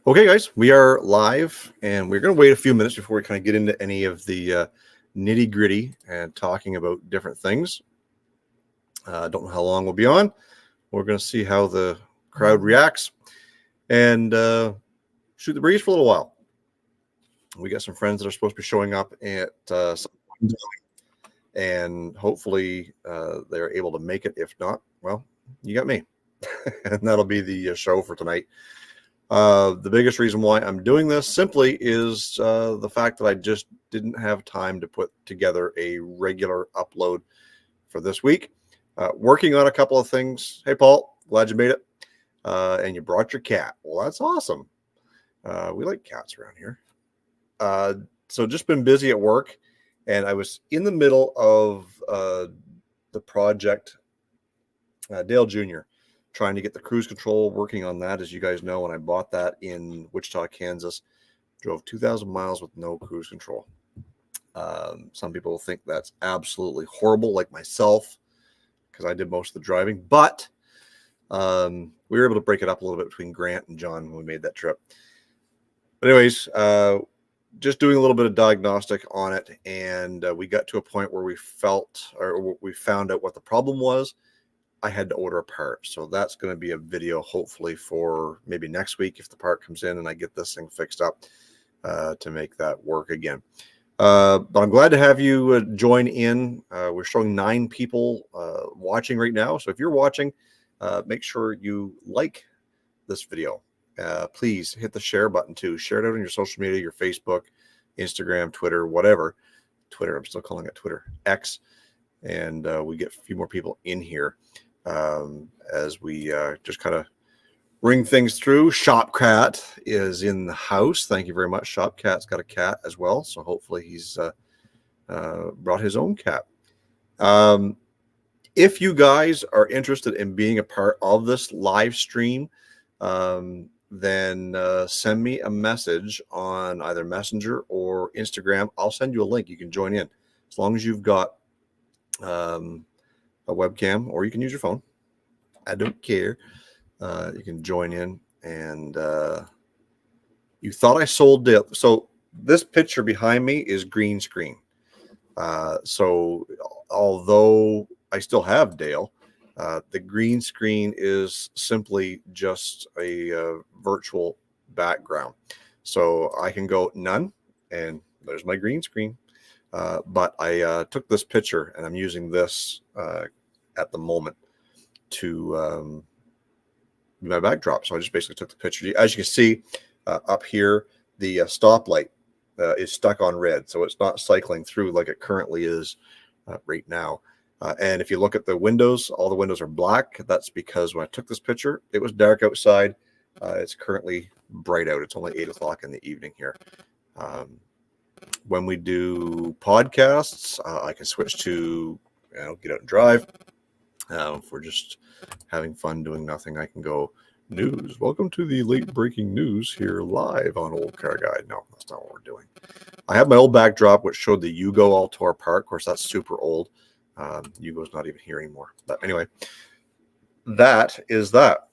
Okay, guys, we are live, and we're going to wait a few minutes before we kind of get into any of the nitty gritty and talking about different things. Don't know how long we'll be on. We're going to see how the crowd reacts and shoot the breeze for a little while. We got some friends that are supposed to be showing up at some point, and hopefully they're able to make it. If not, well, you got me, and that'll be the show for tonight. The biggest reason why I'm doing this simply is the fact that I just didn't have time to put together a regular upload for this week. Working on a couple of things. Hey, Paul, glad you made it. And you brought your cat. Well, that's awesome. We like cats around here. So just been busy at work, and I was in the middle of the project, Dale Jr., trying to get the cruise control, working on that, as you guys know. And I bought that in Wichita, Kansas. Drove 2,000 miles with no cruise control. Some people think that's absolutely horrible, like myself, because I did most of the driving. But we were able to break it up a little bit between Grant and John when we made that trip. But anyways, just doing a little bit of diagnostic on it, and we got to a point where we found out what the problem was. I had to order a part. So that's going to be a video hopefully for maybe next week if the part comes in and I get this thing fixed up to make that work again. But I'm glad to have you join in. We're showing 9 people watching right now. So if you're watching, make sure you like this video. Please hit the share button too. Share it out on your social media, your Facebook, Instagram, Twitter, whatever. Twitter, I'm still calling it Twitter, X. And we get a few more people in here as we just kind of ring things through. Shopcat is in the house. Thank you very much. Shopcat's got a cat as well, so hopefully he's brought his own cat. If you guys are interested in being a part of this live stream, then send me a message on either Messenger or Instagram. I'll send you a link. You can join in as long as you've got a webcam, or you can use your phone. I don't care. You can join in, and you thought I sold Dale. So this picture behind me is green screen. So although I still have Dale, the green screen is simply just a virtual background. So I can go none, and there's my green screen. But I took this picture, and I'm using this at the moment to be my backdrop. So I just basically took the picture. As you can see up here, the stoplight is stuck on red, so it's not cycling through like it currently is right now. And if you look at the windows, all the windows are black. That's because when I took this picture, it was dark outside. It's currently bright out. It's only 8 o'clock in the evening here. When we do podcasts, I can switch to, get out and drive. If we're just having fun doing nothing, I can go news. Welcome to the late breaking news here live on Olde Carr Guy. No, that's not what we're doing. I have my old backdrop, which showed the Yugo all tore apart. Of course, that's super old. Yugo's not even here anymore. But anyway, that is that.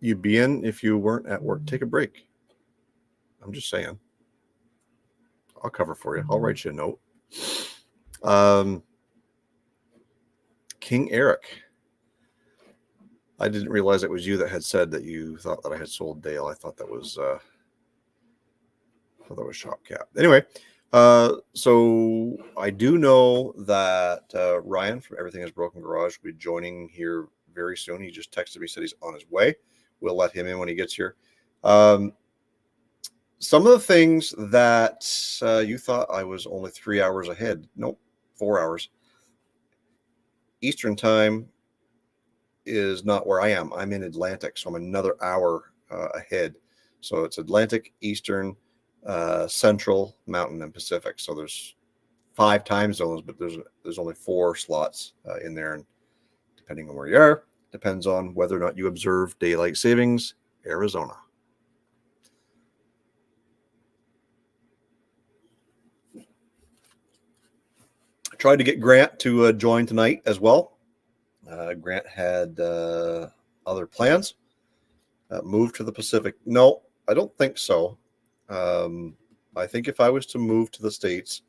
You'd be in if you weren't at work. Take a break. I'm just saying. I'll cover for you. I'll write you a note. King Eric. I didn't realize it was you that had said that you thought that I had sold Dale. I thought that was Shopcat. Anyway, so I do know that Ryan from Everything is Broken Garage will be joining here very soon. He just texted me, said he's on his way. We'll let him in when he gets here. Some of the things that you thought I was only 3 hours ahead. Nope, 4 hours. Eastern time is not where I am. I'm in Atlantic, so I'm another hour ahead. So it's Atlantic, Eastern, Central, Mountain, and Pacific. So there's 5 time zones, but there's only 4 slots in there. And depending on where you are, depends on whether or not you observe daylight savings, Arizona. Tried to get Grant to join tonight as well. Grant had other plans, Move to the Pacific? No, I don't think so. I think if I was to move to the States,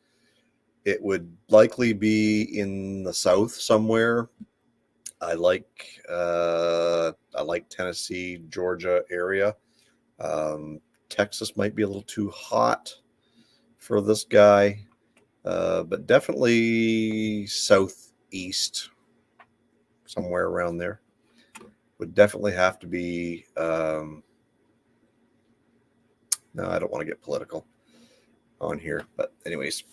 it would likely be in the South somewhere. I like Tennessee, Georgia area. Texas might be a little too hot for this guy, but definitely southeast, somewhere around there. Would definitely have to be. No, I don't want to get political on here, but anyways,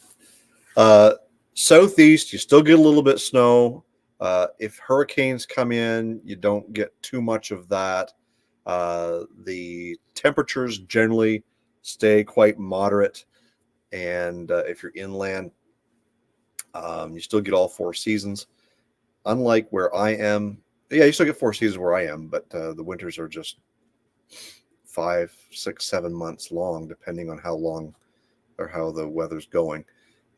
southeast, you still get a little bit of snow. If hurricanes come in, you don't get too much of that. The temperatures generally stay quite moderate, and if you're inland, you still get all 4 seasons. Unlike where I am, yeah, you still get 4 seasons where I am, but the winters are just 5, 6, 7 months long, depending on how long or how the weather's going.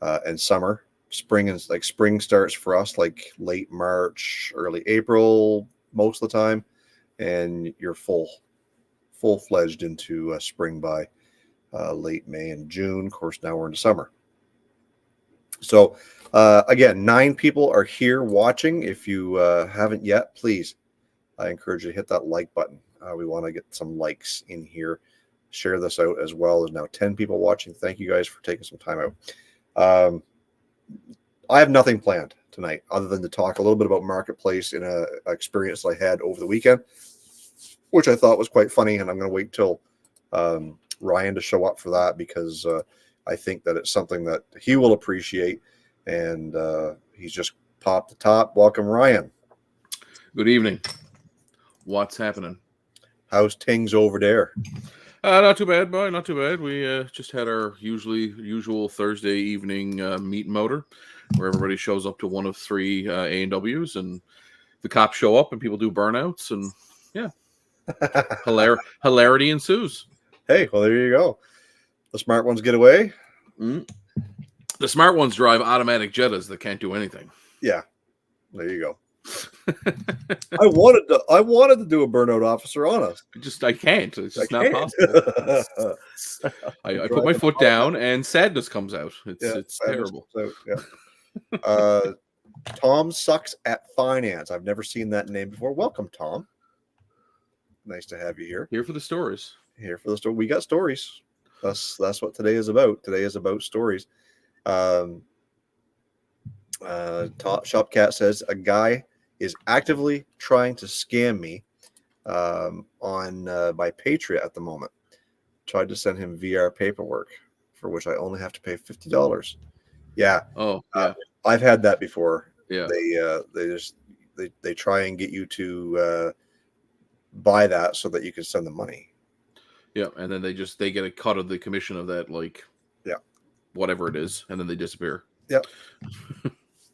And spring starts for us like late March, early April, most of the time, and you're full-fledged into spring by late May and June. Of course, now we're into summer. So again, 9 people are here watching. If you haven't yet, please, I encourage you to hit that like button. We want to get some likes in here. Share this out as well. There's now 10 people watching. Thank you guys for taking some time out. I have nothing planned tonight other than to talk a little bit about Marketplace in an experience I had over the weekend, which I thought was quite funny. And I'm going to wait till Ryan to show up for that, because I think that it's something that he will appreciate. And he's just popped the top. Welcome, Ryan. Good evening. What's happening? How's things over there? Not too bad, boy. Not too bad. We just had our usual Thursday evening meet and motor, where everybody shows up to one of 3 A&Ws, and the cops show up, and people do burnouts, and yeah, hilarity ensues. Hey, well, there you go. The smart ones get away. Mm. The smart ones drive automatic Jettas that can't do anything. Yeah, there you go. I wanted to do a burnout officer on us. I can't. It's just not possible. I put my foot down and sadness comes out. It's terrible. Yeah. Tom sucks at finance. I've never seen that name before. Welcome, Tom. Nice to have you here. Here for the stories. Here for the story. We got stories. That's what today is about. Today is about stories. Shopcat says a guy is actively trying to scam me on my Patreon at the moment. Tried to send him VR paperwork for which I only have to pay $50. Yeah. Oh, yeah. I've had that before. Yeah. They try and get you to buy that so that you can send them money. Yeah, and then they get a cut of the commission of that, like, yeah, whatever it is, and then they disappear. Yeah.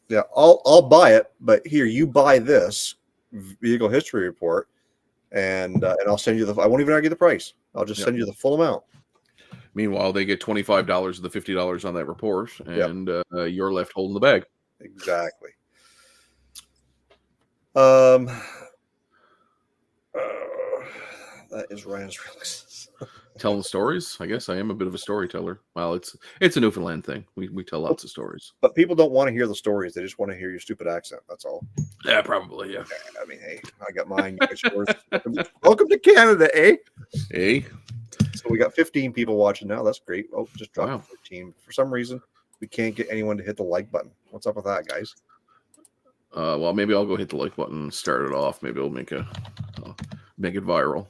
Yeah, I'll buy it, but here, you buy this vehicle history report, and I'll send you I won't even argue the price. I'll just send you the full amount. Meanwhile, they get $25 of the $50 on that report, and you're left holding the bag. Exactly. That is Ryan's release. Telling stories. I guess I am a bit of a storyteller. Well, it's a Newfoundland thing. We tell lots of stories. But people don't want to hear the stories. They just want to hear your stupid accent. That's all. Yeah, probably, yeah. I mean, hey, I got mine. You got yours. Welcome to Canada, eh? Hey. So we got 15 people watching now. That's great. Oh, just dropped 13. For some reason, we can't get anyone to hit the like button. What's up with that, guys? Well, maybe I'll go hit the like button and start it off. Maybe I'll make it viral.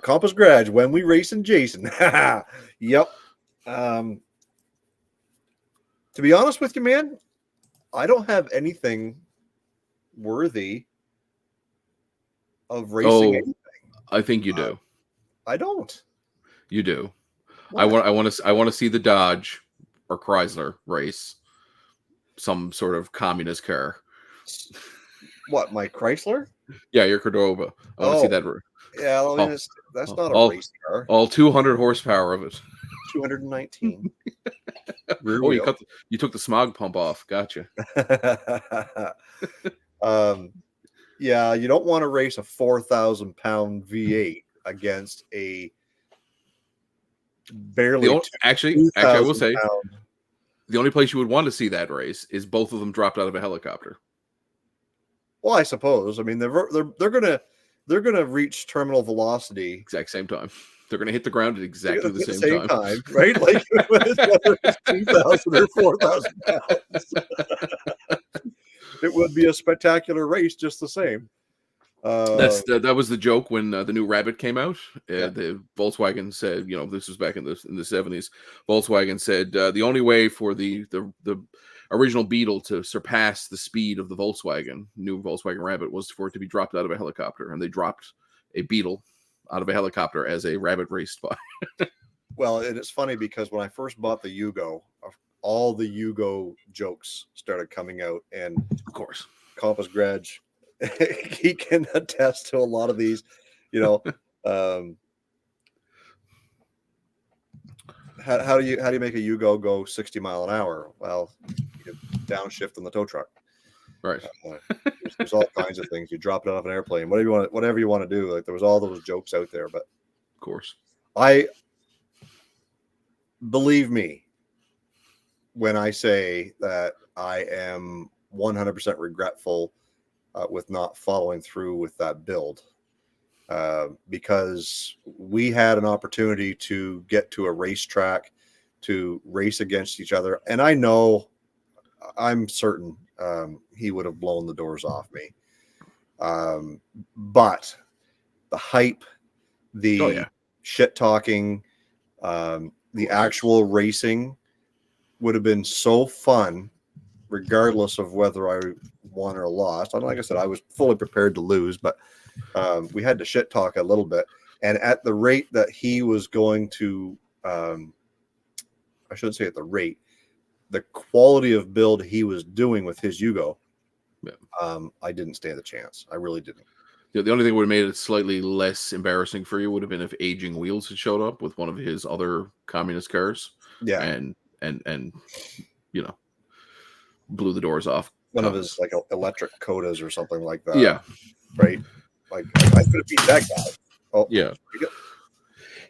Compass Garage, when we racing Jason. Yep. To be honest with you, man, I don't have anything worthy of racing anything. I think you do. I don't. You do. What? I want to see the Dodge or Chrysler race some sort of communist car. What, my Chrysler? Yeah, your Cordova. I want to see that. Yeah, I mean, that's not a race car. All 200 horsepower of it. 219. You took the smog pump off. Gotcha. Yeah, you don't want to race a 4,000-pound V8 against a barely Actually, I will 2,000 say pound. the only place you would want to see that race is both of them dropped out of a helicopter. Well, I suppose. I mean, they're gonna reach terminal velocity Exact same time. They're going to hit the ground at exactly at the same time. right? Like whether it's 2,000 or 4,000 pounds, it would be a spectacular race just the same. That was the joke when the new Rabbit came out. Yeah. The Volkswagen said, this was back in the 70s. Volkswagen said the only way for the original Beetle to surpass the speed of the new Volkswagen Rabbit, was for it to be dropped out of a helicopter, and they dropped a Beetle out of a helicopter as a Rabbit raced by. Well, and it's funny because when I first bought the Yugo, all the Yugo jokes started coming out, and of course, Compass Grudge, he can attest to a lot of these. How do you make a Yugo go 60 mile an hour? Well, you downshift on the tow truck. Right. There's all kinds of things. You drop it out of an airplane, whatever you want to do. Like, there was all those jokes out there, but of course, believe me when I say that I am 100% regretful with not following through with that build, because we had an opportunity to get to a racetrack to race against each other, and I'm certain he would have blown the doors off me. But the hype, the shit talking, the actual racing would have been so fun, regardless of whether I won or lost. And like I said, I was fully prepared to lose, but we had to shit talk a little bit. And at the rate that he was going to, I shouldn't say at the rate, the quality of build he was doing with his Yugo, I didn't stand a chance. I really didn't. The only thing that would have made it slightly less embarrassing for you would have been if Aging Wheels had showed up with one of his other communist cars. Yeah. And blew the doors off. One of his like electric Codas or something like that. Yeah. Right. Like, I could have beat that guy. Oh yeah.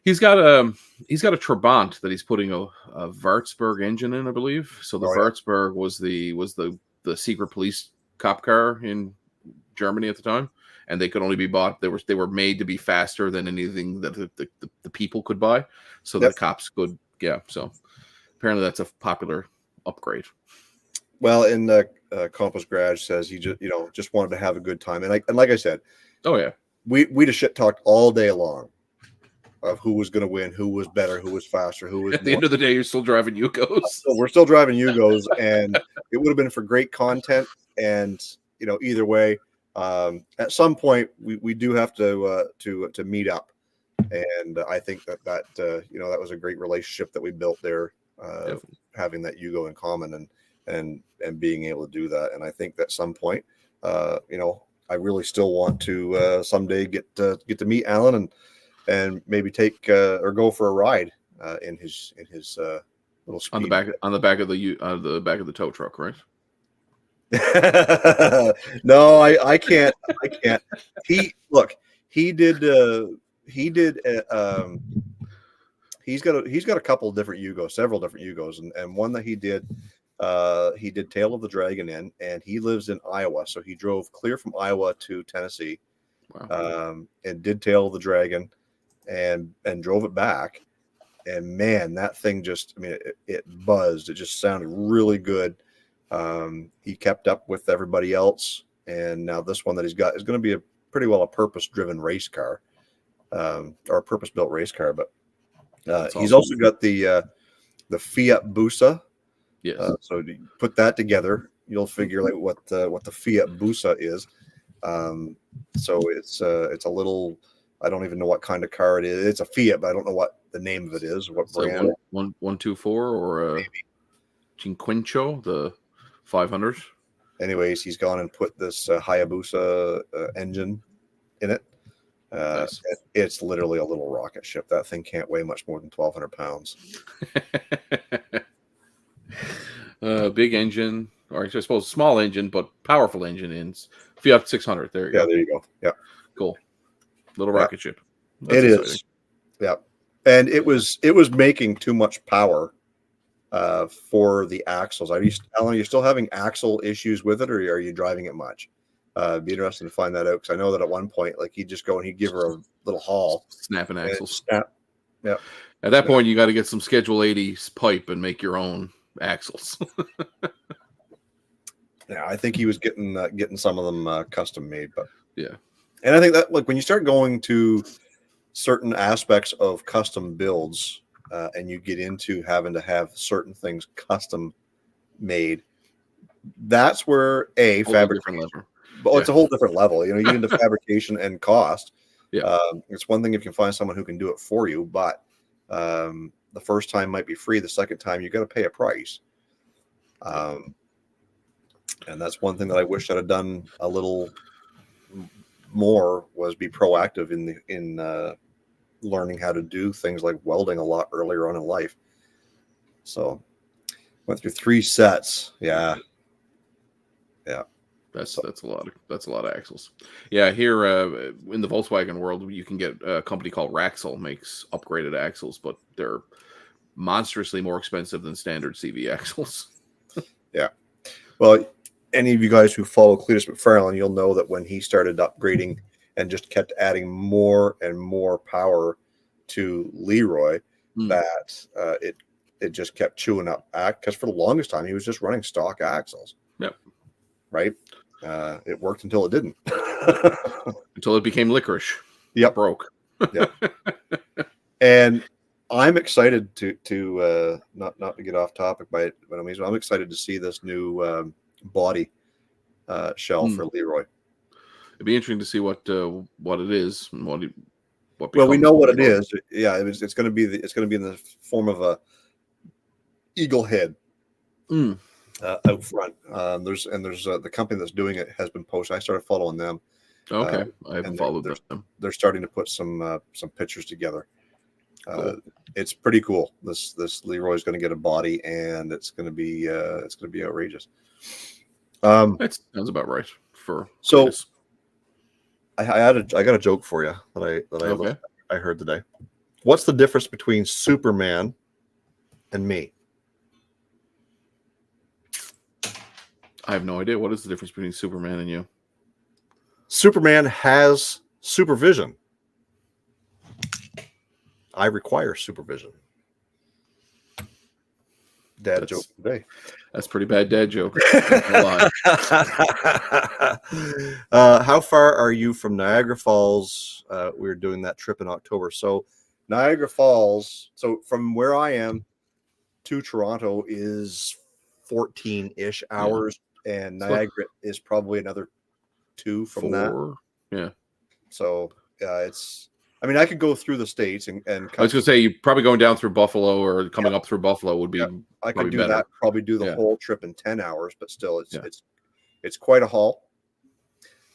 He's got a Trabant that he's putting a Würzburg engine in, I believe. So the Würzburg was the secret police cop car in Germany at the time, and they could only be bought. They were made to be faster than anything that the people could buy, so the cops could. Yeah. So apparently that's a popular upgrade. Well, in the Compass Garage says he just wanted to have a good time, and like I said, we just shit talked all day long of who was going to win, who was better, who was faster, who was. At the end of the day, you're still driving Yugos. So we're still driving Yugos, and it would have been for great content. And either way, at some point we do have to meet up, and I think that that was a great relationship that we built there, having that Yugo in common and being able to do that. And I think that at some point, I really still want to someday get to meet Alan and maybe take or go for a ride in his little speed. on the back of the tow truck, right? No, I can't. He's got a couple of different Yugos, several different Yugos, and one that he did Tail of the Dragon in, and he lives in Iowa, so he drove clear from Iowa to Tennessee. Wow. And did Tail of the Dragon and drove it back, and man, that thing just, it buzzed. It just sounded really good. He kept up with everybody else, and now this one that he's got is going to be pretty well a purpose-driven race car, or a purpose-built race car. But he's also got the Fiat Busa. Yes. So to put that together, you'll figure like what the Fiat Busa is. So it's a little, I don't even know what kind of car it is. It's a Fiat, but I don't know what the name of it is, what brand. 124 or a Cinquecento, the 500. Anyways, he's gone and put this Hayabusa engine in it. Nice. It's literally a little rocket ship. That thing can't weigh much more than 1,200 pounds. Big engine, or I suppose small engine, but powerful engine in Fiat 600. There you Yeah, go. there you go. Yeah, Cool. Little yeah. rocket ship. That's It exciting. is. Yeah, and it was making too much power for the axles. Are you, Alan? Are you still having axle issues with it, or are you driving it much? Be interesting to find that out, because I know that at one point, like, he'd just go and he'd give her a little haul, Snapping and axles. snap. Yeah. At that point, you got to get some Schedule 80 pipe and make your own axles. Yeah, I think he was getting some of them custom made, but yeah. And I think that, like, when you start going to certain aspects of custom builds, and you get into having to have certain things custom made, that's where Different level. But it's a whole different level. You get into fabrication and cost. Yeah. It's one thing if you can find someone who can do it for you, but the first time might be free. The second time you got to pay a price. And that's one thing that I wish I'd have done a little more, was be proactive in learning how to do things like welding a lot earlier on in life. So went through 3 sets. Yeah. That's a lot of axles. Yeah, here in the Volkswagen world, you can get a company called Raxel makes upgraded axles, but they're monstrously more expensive than standard CV axles. Yeah. Well, any of you guys who follow Cletus McFarlane, you'll know that when he started upgrading and just kept adding more and more power to Leroy, that it just kept chewing up because for the longest time he was just running stock axles. Yep. Right. It worked until it didn't. Until it became licorice. Yep. Broke. Yep. And I'm excited to not to get off topic by it, but I'm excited to see this new body shell for Leroy. It'd be interesting to see what it is and what well, we know what it is. Yeah, it's going to be in the form of a eagle head out front. There's the company that's doing it has been posted. I started following them. Okay, I haven't followed them. They're starting to put some pictures together. Cool. It's pretty cool. This Leroy's going to get a body, and it's going to be outrageous. That sounds about right for so. Cletus. I got a joke for you that I heard today. What's the difference between Superman and me? I have no idea. What is the difference between Superman and you? Superman has supervision. I require supervision. Dad joke today. That's pretty bad dad joke. How far are you from Niagara Falls? We were doing that trip in October. So Niagara Falls, so from where I am to Toronto is 14-ish hours, and Niagara is probably another 2 from 4. That. Yeah. So it's, I could go through the states and I was going to say, you probably going down through Buffalo or coming up through Buffalo would be. I could do better. that. Probably do the whole trip in 10 hours, but still, it's quite a haul.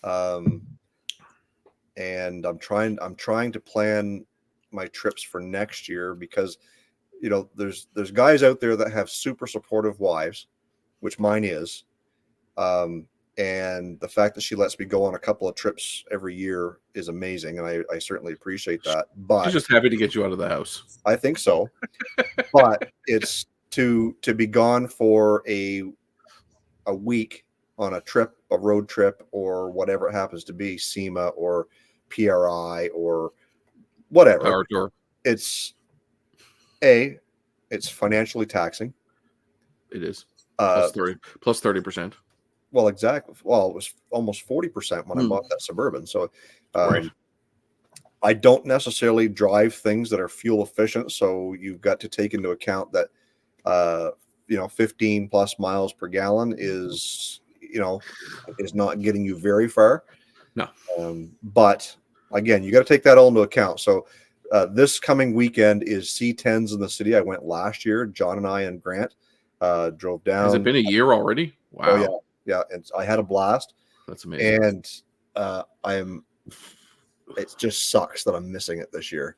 And I'm trying to plan my trips for next year, because there's guys out there that have super supportive wives, which mine is. And the fact that she lets me go on a couple of trips every year is amazing, and I certainly appreciate that. But she's just happy to get you out of the house. I think so. But it's to be gone for a week on a road trip, or whatever it happens to be, SEMA or PRI or whatever. Power tour. It's financially taxing. It is. Plus 30%. Well, exactly. Well, it was almost 40% when I bought that Suburban. So right. I don't necessarily drive things that are fuel efficient. So you've got to take into account that, 15 plus miles per gallon is not getting you very far. No. But again, you got to take that all into account. So this coming weekend is C10s in the city. I went last year. John and I and Grant drove down. Has it been a year already? Wow. Oh, yeah. Yeah, and I had a blast. That's amazing. And it just sucks that I'm missing it this year.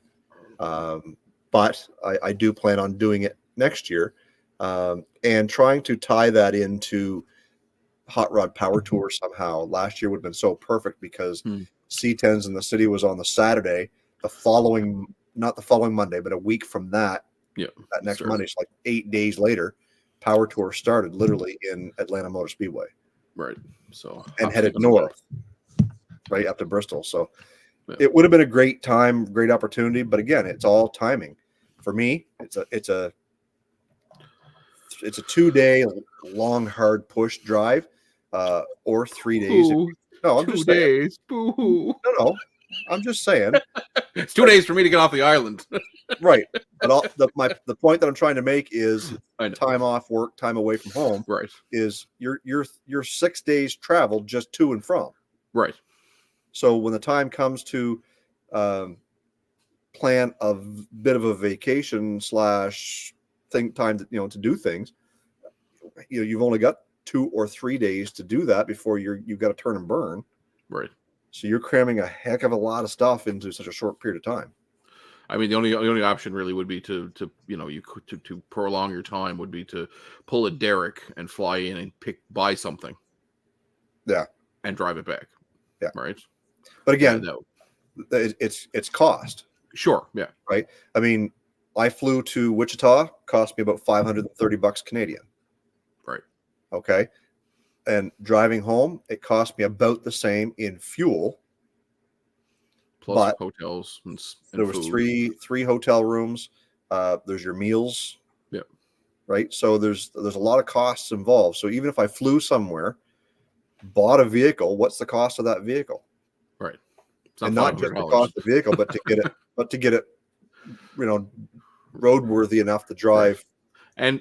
But I do plan on doing it next year, and trying to tie that into hot rod power tour somehow. Last year would have been so perfect because C10s in the city was on the Saturday, not the following Monday, but a week from that. Yeah, that next Monday, so like 8 days later, power tour started literally in Atlanta Motor Speedway. Right. So and headed north, right up to Bristol. So it would have been a great time, great opportunity. But again, it's all timing. For me, it's a 2-day long, hard push drive, or 3 days. No, I'm 2 just days. Saying. Boo. No, I'm just saying. It's 2 days for me to get off the island. Right. But the point that I'm trying to make is time off work, time away from home. Right. Is your 6 days travel just to and from. Right. So when the time comes to plan a bit of a vacation / think time to do things, you've only got 2 or 3 days to do that before you've got to turn and burn. Right. So you're cramming a heck of a lot of stuff into such a short period of time. I mean, the only option really would be to prolong your time would be to pull a derrick and fly in and buy something. Yeah. And drive it back. Yeah. Right. But again, it's cost. Sure. Yeah. Right. I mean, I flew to Wichita, cost me about $530 Canadian. Right. Okay. And driving home, it cost me about the same in fuel. Plus hotels and there was food. three hotel rooms. There's your meals. Yeah. Right. So there's a lot of costs involved. So even if I flew somewhere, bought a vehicle, what's the cost of that vehicle? Right. And not just the cost of the vehicle, but to get it, roadworthy enough to drive. Right.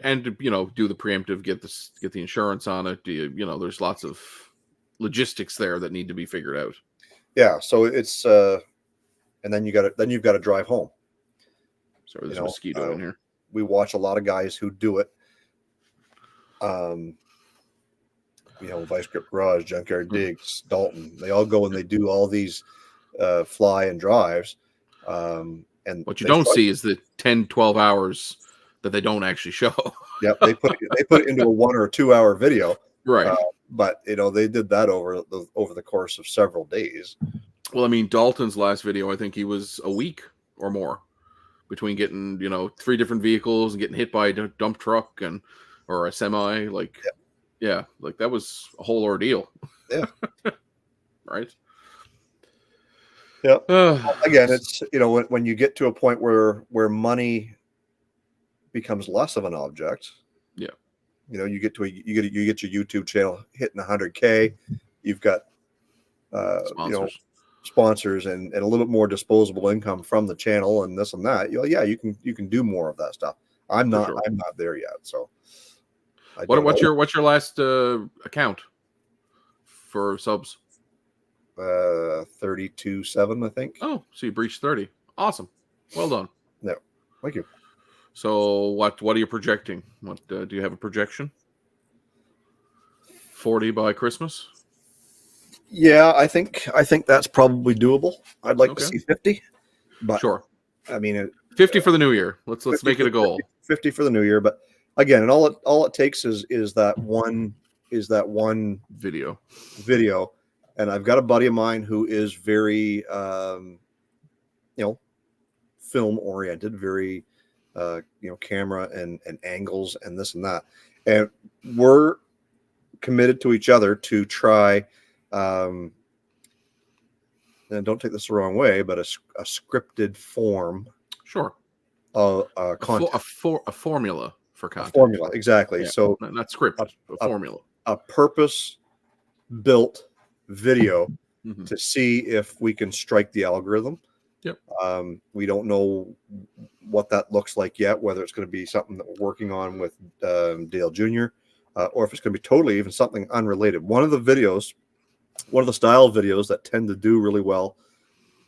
And to, do the preemptive, get the insurance on it. There's lots of logistics there that need to be figured out. Yeah. So it's and then you've got to drive home. Sorry, there's a mosquito in here. We watch a lot of guys who do it. Vice Grip Garage, Junkyard Digs, Dalton. They all go and they do all these fly and drives. And what you don't see is the 10, 12 hours that they don't actually show. Yep, they put it into a 1 or 2 hour video. Right. But they did that over the course of several days. Well, I mean, Dalton's last video, I think he was a week or more between getting 3 different vehicles and getting hit by a dump truck or a semi. Yeah, like that was a whole ordeal. Yeah. Right. Yeah. Again, it's when you get to a point where money becomes less of an object. Yeah. You get your YouTube channel hitting 100K. You've got sponsors and a little bit more disposable income from the channel and this and that. You can do more of that stuff. I'm not there yet. So what's your last account for subs? 32.7, I think. Oh, so you breached 30. Awesome. Well done. No, thank you. So what are you projecting? What do you have a projection? 40 by Christmas? Yeah, I think that's probably doable. I'd like to see 50. But sure. I mean, 50 for the new year. Let's make it a goal. 50 for the new year, but again, and all it takes is that one video. And I've got a buddy of mine who is very film oriented, very camera and angles and this and that. And we're committed to each other to try and don't take this the wrong way, but a scripted form. Sure. Of content. A formula for content. A formula, exactly. Yeah. So not script, a formula. A purpose built video to see if we can strike the algorithm. Yep. We don't know what that looks like yet, whether it's going to be something that we're working on with Dale Jr. Or if it's going to be totally even something unrelated. One of the style videos that tend to do really well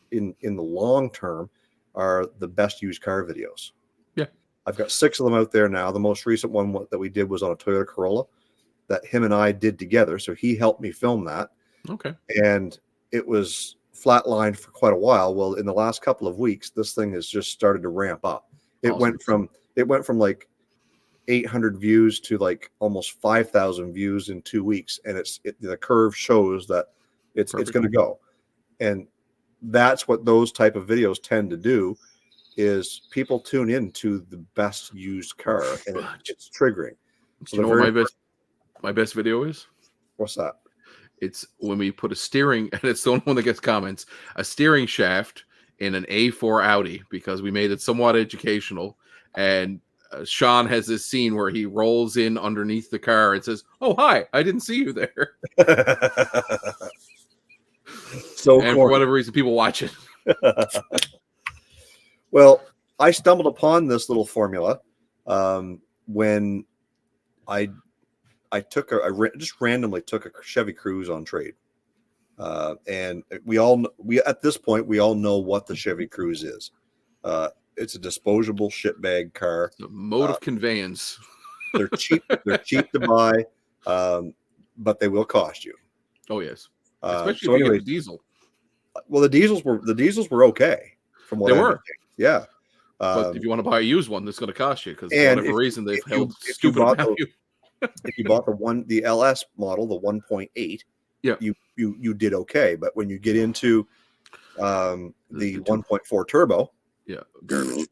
in the long term are the best used car videos. Yeah. I've got 6 of them out there now. The most recent one that we did was on a Toyota Corolla that him and I did together. So he helped me film that. Okay. And it was flatlined for quite a while. Well, in the last couple of weeks, this thing has just started to ramp up. It awesome. went from like 800 views to like almost 5,000 views in 2 weeks, and the curve shows that it's going to go. And that's what those type of videos tend to do, is people tune in to the best used car, and it's triggering. So you know what my best video is? What's that? It's when we put a steering, and it's the only one that gets comments, a steering shaft in an A4 Audi, because we made it somewhat educational. And Sean has this scene where he rolls in underneath the car and says, "Oh, hi, I didn't see you there." And for whatever reason, people watch it. Well, I stumbled upon this little formula when I just randomly took a Chevy Cruze on trade, and we at this point we all know what the Chevy Cruze is. It's a disposable shitbag car. It's a mode of conveyance. They're cheap. They're cheap to buy, but they will cost you. Oh yes, especially if you get the diesel. Well, the diesels were okay from what they were. Yeah. But if you want to buy a used one, that's going to cost you, because for whatever reason they've held stupid value. If you bought the LS model, the 1.8, yeah, you did okay. But when you get into the 1.4 turbo, yeah, garbage.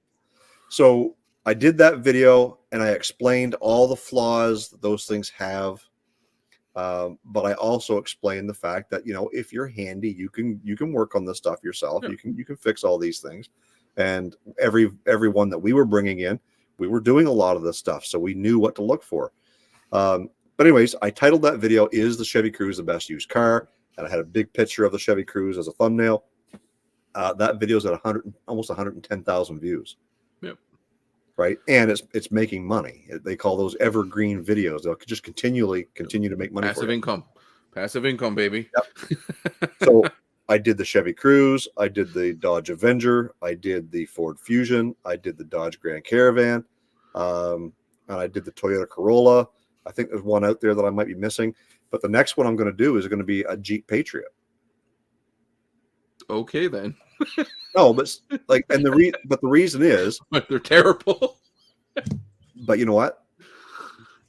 So I did that video and I explained all the flaws that those things have. But I also explained the fact that, if you're handy, you can work on this stuff yourself. Yeah. You can fix all these things. And everyone that we were bringing in, we were doing a lot of this stuff, so we knew what to look for. But anyways, I titled that video, "Is the Chevy Cruze the best used car?" And I had a big picture of the Chevy Cruze as a thumbnail. That video is at almost 110,000 views. Yep. Right, and it's making money. They call those evergreen videos. They'll just continue to make money. Passive income, baby. Yep. So I did the Chevy Cruze, I did the Dodge Avenger, I did the Ford Fusion, I did the Dodge Grand Caravan, and I did the Toyota Corolla. I think there's one out there that I might be missing, but the next one I'm going to do is going to be a Jeep Patriot. Okay, then. No, but the reason is they're terrible. But you know what?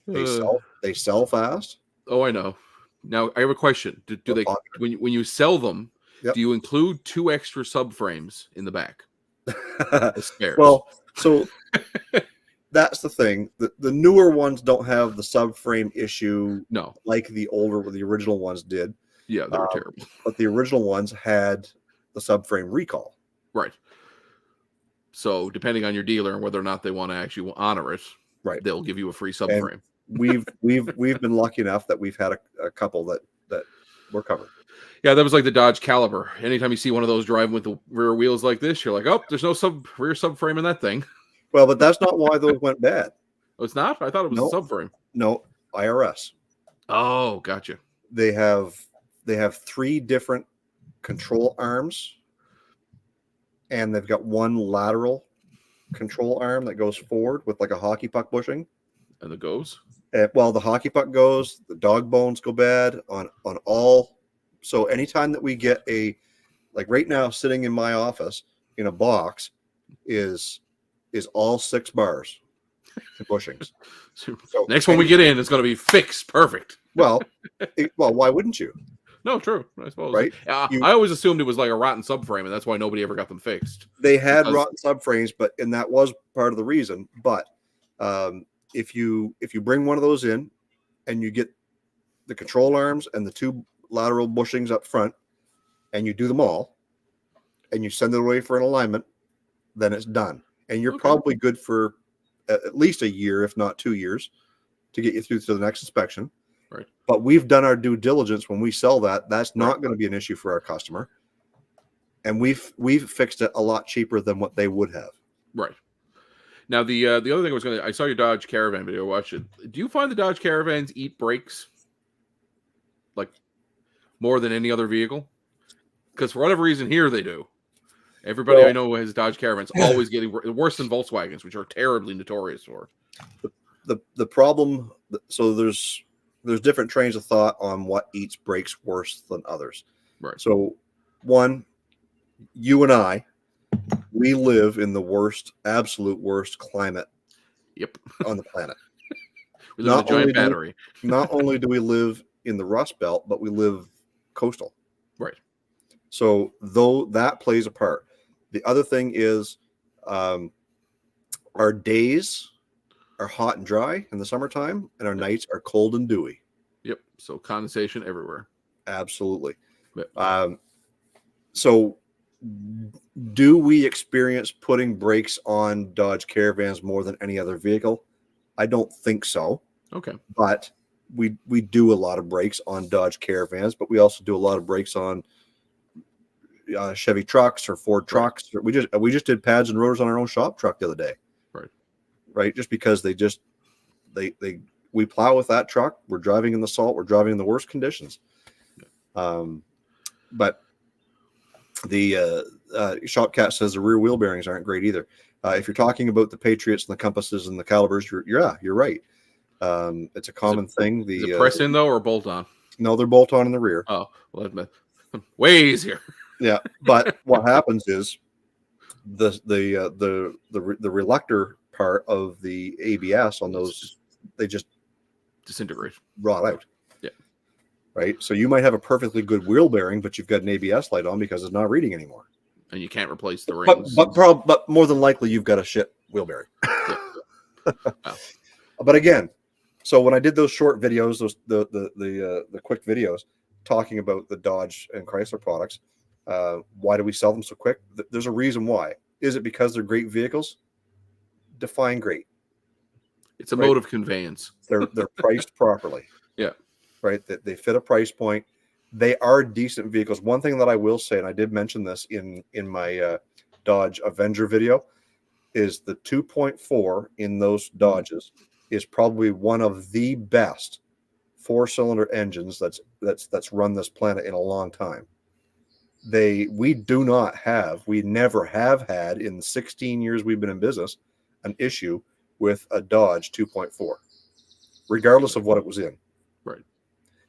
They sell fast. Oh, I know. Now I have a question. Do they when you sell them? Yep. Do you include 2 extra subframes in the back? Well, so that's the thing. The newer ones don't have the subframe issue, no, like the original ones did. Yeah, they were terrible. But the original ones had the subframe recall. Right. So depending on your dealer and whether or not they want to actually honor it, right, they'll give you a free subframe. And we've been lucky enough that we've had a couple that were covered. Yeah, that was like the Dodge Caliber. Anytime you see one of those driving with the rear wheels like this, you're like, oh, there's no rear subframe in that thing. Well, but that's not why those went bad. Oh, it's not? I thought it was a subframe. No, IRS. Oh, gotcha. They have 3 different control arms, and they've got one lateral control arm that goes forward with like a hockey puck bushing. And it goes? Well, the hockey puck goes, the dog bones go bad on all. So anytime that we get like right now sitting in my office in a box is all 6 bars and bushings. So next one we get in is going to be fixed. Perfect. Well, why wouldn't you? No, true. I suppose. Right. I always assumed it was like a rotten subframe, and that's why nobody ever got them fixed. They had rotten subframes, and that was part of the reason. But if you bring one of those in, and you get the control arms and the 2 lateral bushings up front, and you do them all, and you send it away for an alignment, then it's done, and you're probably good for at least a year, if not 2 years, to get you through to the next inspection. Right. But we've done our due diligence when we sell that. That's not going to be an issue for our customer. And we've fixed it a lot cheaper than what they would have. Right. Now the other thing I saw your Dodge Caravan video, watch it. Do you find the Dodge Caravans eat brakes like more than any other vehicle? Because for whatever reason here they do. Everybody I know who has Dodge Caravans always getting worse than Volkswagens, which are terribly notorious for. The problem, so there's different trains of thought on what eats brakes worse than others. Right. So, one, you and I, we live in the absolute worst climate Yep. on the planet. We live in a giant battery. Not only do we live in the Rust Belt, but we live coastal. Right. So though that plays a part. The other thing is our days are hot and dry in the summertime, and our nights are cold and dewy. Yep. So condensation everywhere. Absolutely. Yep. So do we experience putting brakes on Dodge Caravans more than any other vehicle? I don't think so. Okay. But we do a lot of brakes on Dodge Caravans, but we also do a lot of brakes on Chevy trucks or Ford trucks. Right. We just did pads and rotors on our own shop truck the other day. Right. Just because we plow with that truck. We're driving in the salt. We're driving in the worst conditions. But the Shopcat says the rear wheel bearings aren't great either. If you're talking about the Patriots and the Compasses and the Calibers, you're right. It's a common thing. Is it press in though or bolt on? No, they're bolt on in the rear. Oh, well, way easier. Yeah, but what happens is the reluctor part of the ABS on those, they just disintegrate, rot out. Yeah. Right. So you might have a perfectly good wheel bearing, but you've got an ABS light on because it's not reading anymore. And you can't replace the rings. But more than likely you've got a shit wheel bearing. Yeah. Oh. But again, so when I did those short videos, the quick videos talking about the Dodge and Chrysler products, why do we sell them so quick? There's a reason why. Is it because they're great vehicles? Define great. It's a mode of conveyance. They're priced properly. Yeah. Right. That they fit a price point. They are decent vehicles. One thing that I will say, and I did mention this in my Dodge Avenger video, is the 2.4 in those Dodges is probably one of the best 4-cylinder engines that's run this planet in a long time. We never have had in the 16 years we've been in business an issue with a Dodge 2.4, regardless of what it was in. Right.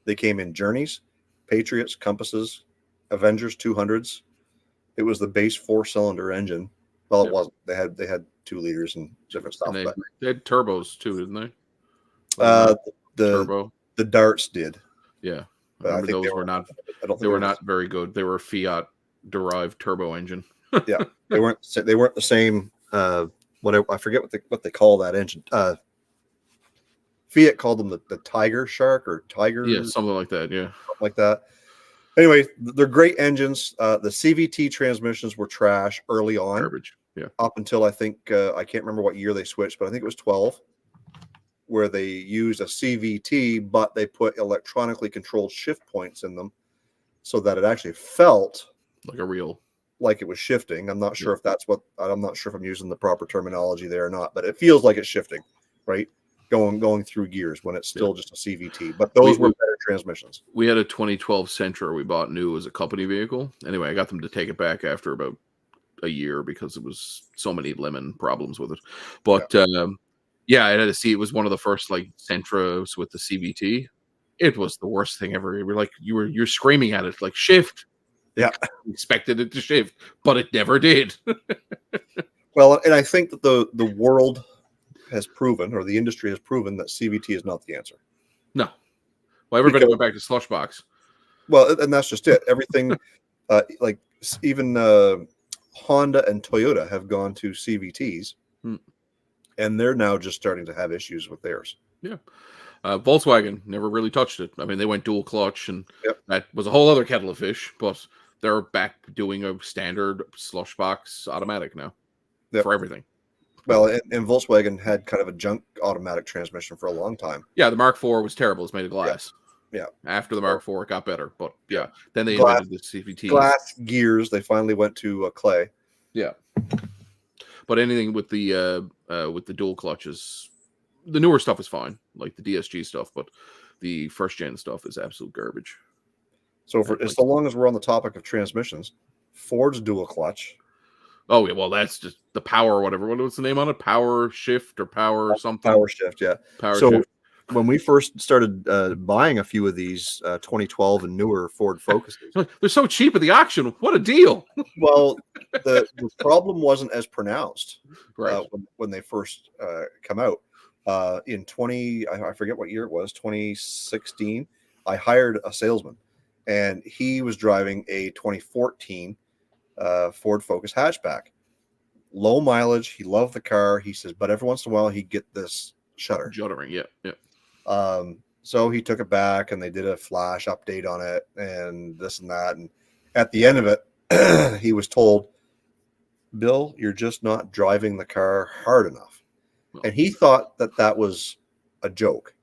They came in Journeys, Patriots, Compasses, Avengers 200s. It was the base 4-cylinder engine. Well, it wasn't. They had 2 liters and different stuff. And they had turbos too, didn't they? The Darts did. Yeah. I think those were not. They were not very good. They were a Fiat derived turbo engine. Yeah, they weren't the same. I forget what they call that engine. Fiat called them the Tiger Shark or Tiger. Yeah, something like that. Yeah, something like that. Anyway, they're great engines. The CVT transmissions were trash early on. Garbage. Yeah. Up until I think I can't remember what year they switched, but I think it was 12, where they used a CVT, but they put electronically controlled shift points in them, so that it actually felt like it was shifting. I'm not sure if that's what. I'm not sure if I'm using the proper terminology there or not, but it feels like it's shifting, right? Going through gears when it's still just a CVT. But those were better transmissions. We had a 2012 Sentra we bought new as a company vehicle. Anyway, I got them to take it back after about a year because it was so many lemon problems with it. But I had to see. It was one of the first Sentras with the CVT. It was the worst thing ever. You're screaming at it like shift. Yeah, expected it to shift, but it never did. Well, and I think that the world has proven, or the industry has proven, that CVT is not the answer. No. Well, everybody went back to slush box. Well, and that's just it. Everything, even Honda and Toyota have gone to CVTs, and they're now just starting to have issues with theirs. Yeah. Volkswagen never really touched it. I mean, they went dual clutch, and that was a whole other kettle of fish, but they're back doing a standard slush box automatic now for everything. Well, and Volkswagen had kind of a junk automatic transmission for a long time. Yeah, the Mark IV was terrible. It's made of glass. Yeah. After the Mark IV, it got better. But then they invented the CVT. Glass gears, they finally went to clay. Yeah. But anything with the dual clutches, the newer stuff is fine, like the DSG stuff, but the first gen stuff is absolute garbage. So so long as we're on the topic of transmissions, Ford's dual clutch. Oh yeah, well that's just the power or whatever. What's the name on it? Power shift or power something? Power shift, yeah. Power shift. When we first started buying a few of these 2012 and newer Ford Focuses, they're so cheap at the auction. What a deal! Well, the problem wasn't as pronounced right when they first come out. In I forget what year it was, 2016, I hired a salesman, and he was driving a 2014 Ford Focus hatchback. Low mileage. He loved the car. He says, but every once in a while he'd get this shutter. Juddering, yeah. So he took it back, and they did a flash update on it, and this and that. And at the end of it, he was told, Bill, you're just not driving the car hard enough. Well, and he thought that was a joke.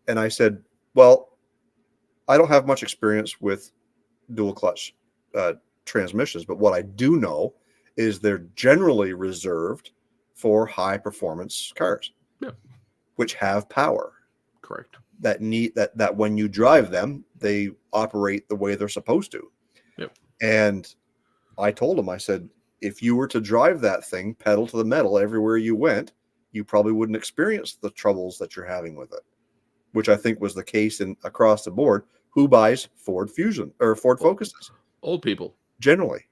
And I said, well, I don't have much experience with dual clutch transmissions, but what I do know is they're generally reserved for high performance cars, which have power. Correct. That when you drive them, they operate the way they're supposed to. Yep. And I told him, I said, if you were to drive that thing pedal to the metal everywhere you went, you probably wouldn't experience the troubles that you're having with it, which I think was the case across the board. Who buys Ford Fusion or Ford Focuses? Old people. Generally.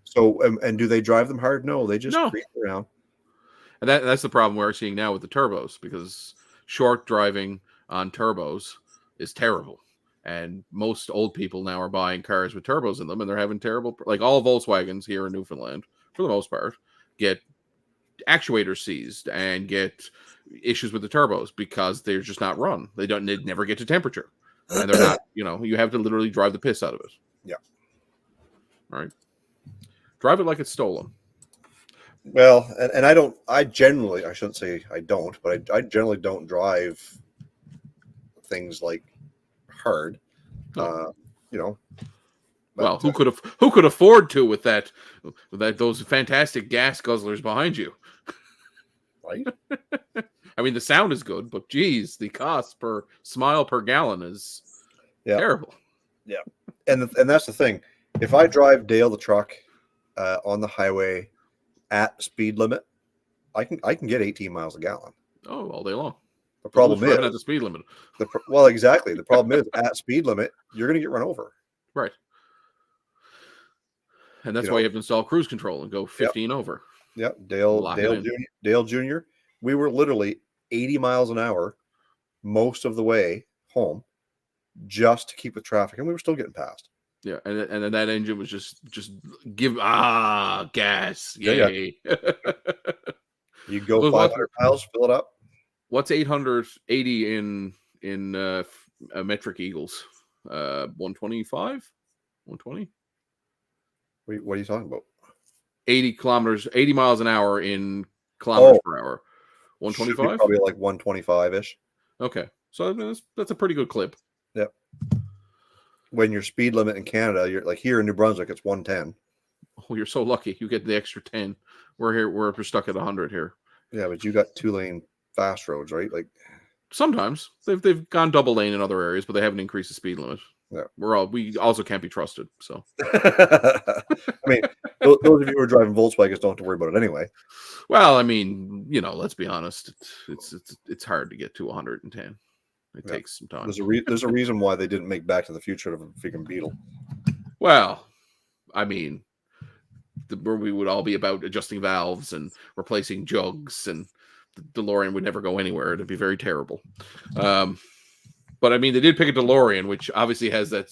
So, and do they drive them hard? No, they just creep around. And that's the problem we're seeing now with the turbos, because short driving on turbos is terrible. And most old people now are buying cars with turbos in them, and they're having terrible, like all Volkswagens here in Newfoundland, for the most part, get actuators seized and get issues with the turbos because they're just not run. They never get to temperature. And they're not, you have to literally drive the piss out of it. Yeah. Right. Drive it like it's stolen. Well, and I shouldn't say I don't, but I generally don't drive things like hard. No. Well, who could afford to with those fantastic gas guzzlers behind you? Right. I mean, the sound is good, but geez, the cost per mile per gallon is terrible. Yeah, and that's the thing. If I drive Dale the truck on the highway at speed limit, I can get 18 miles a gallon. Oh, all day long. The problem is at the speed limit. Well, exactly. The problem is at speed limit, you're going to get run over. Right. And that's why you have to install cruise control and go 15 over. Yep. Dale Jr. We were literally 80 miles an hour most of the way home just to keep with traffic, and we were still getting past. Yeah, and then that engine was just give gas. Yay. Yeah. You go 500 miles, fill it up. What's 880 in metric eagles? 125? 120? What are you talking about? 80 miles an hour in kilometers per hour. 125? Probably like 125-ish. Okay. So that's a pretty good clip. Yep. When your speed limit in Canada, you're like here in New Brunswick, it's 110. Oh, you're so lucky. You get the extra 10. We're stuck at 100 here. Yeah, but you got 2-lane fast roads, right? Like sometimes they've gone double lane in other areas, but they haven't increased the speed limit. Yeah. We also can't be trusted. So I mean, those of you who are driving Volkswagens don't have to worry about it anyway. Well, I mean, let's be honest. It's hard to get to 110. It takes some time. There's a reason why they didn't make Back to the Future of a freaking Beetle. Well, I mean, we would all be about adjusting valves and replacing jugs, and the DeLorean would never go anywhere. It'd be very terrible. But I mean, they did pick a DeLorean, which obviously has that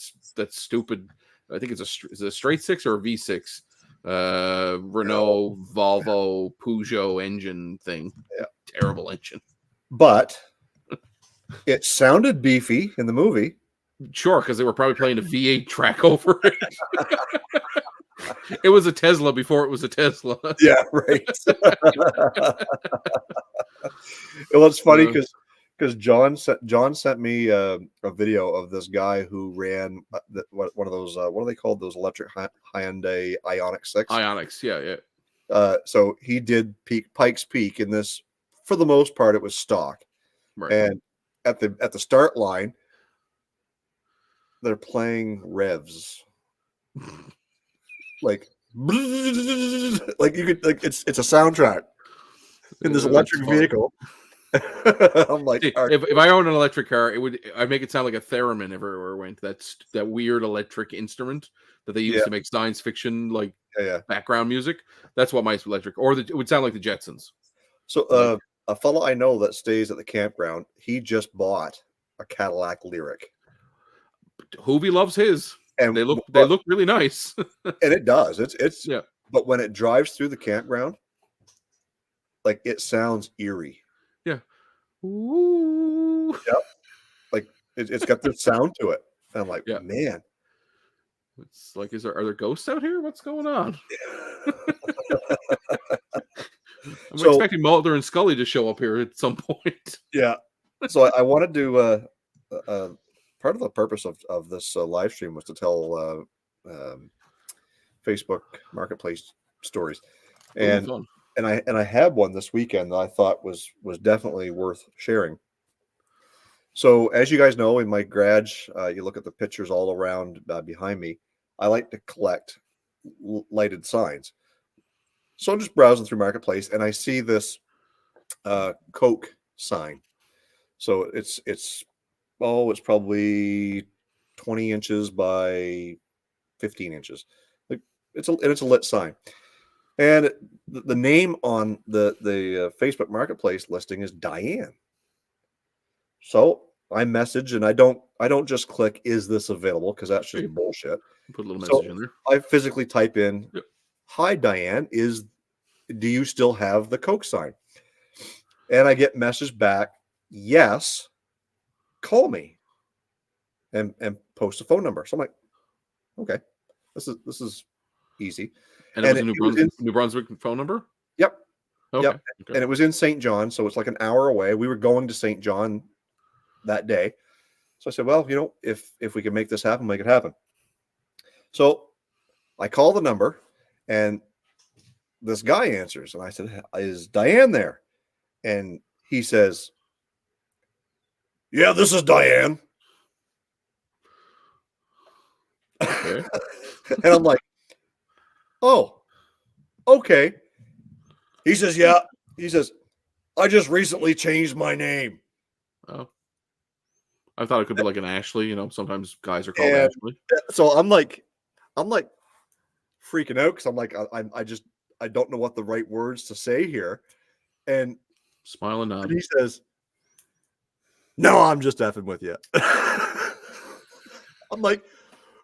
stupid. I think is it a straight six or a V6? Renault, Volvo, Peugeot engine thing. Yeah. Terrible engine. But it sounded beefy in the movie. Sure, because they were probably playing a V8 track over it. It was a Tesla before it was a Tesla. Yeah, right. Well, it's funny because John sent me a video of this guy who ran one of those what are they called, those electric Hyundai Ioniq 6? Ioniqs, yeah. So he did Pikes Peak in this. For the most part, it was stock, right. And at the start line, they're playing revs, like you could it's a soundtrack in this electric vehicle. I'm like, if I owned an electric car, I'd make it sound like a theremin everywhere it went. That's that weird electric instrument that they use to make science fiction background music. That's what my electric, or it would sound like the Jetsons. So a fellow I know that stays at the campground, he just bought a Cadillac Lyric. Hoovy loves his. And They look really nice. And it does. It's Yeah. But when it drives through the campground, like it sounds eerie. Yeah. Ooh. Yep. Like it's got this sound to it. And I'm like, Yeah. man. It's like, are there ghosts out here? What's going on? I'm expecting Mulder and Scully to show up here at some point. Yeah. So I wanted to part of the purpose of this live stream was to tell Facebook Marketplace stories, and I had one this weekend that I thought was definitely worth sharing. So as you guys know, in my garage, you look at the pictures all around behind me. I like to collect lighted signs. So I'm just browsing through Marketplace, and I see this Coke sign. So it's probably 20 inches by 15 inches. Like it's a lit sign, and the name on the Facebook Marketplace listing is Diane. So I message, and I don't just click, "Is this available?" because that's just bullshit. Put a little message in there. I physically type in, "Hi Diane, do you still have the Coke sign?" And I get message back, "Yes, call me," and post a phone number. So I'm like, okay, this is easy. And it was a New Brunswick phone number? Yep. Okay. Yep. Okay. And it was in St. John, so it's like an hour away. We were going to St. John that day. So I said, well, if we can make this happen, make it happen. So I call the number, and this guy answers, and I said, "Is Diane there?" And he says, "Yeah, this is Diane." Okay. And I'm like, "Oh, okay." He says, "Yeah." He says, "I just recently changed my name." Oh. I thought it could be like an Ashley. Sometimes guys are called Ashley. So I'm like freaking out because I'm like, I don't know what the right words to say here. And smile and nod. And he says, "No, I'm just effing with you." I'm like,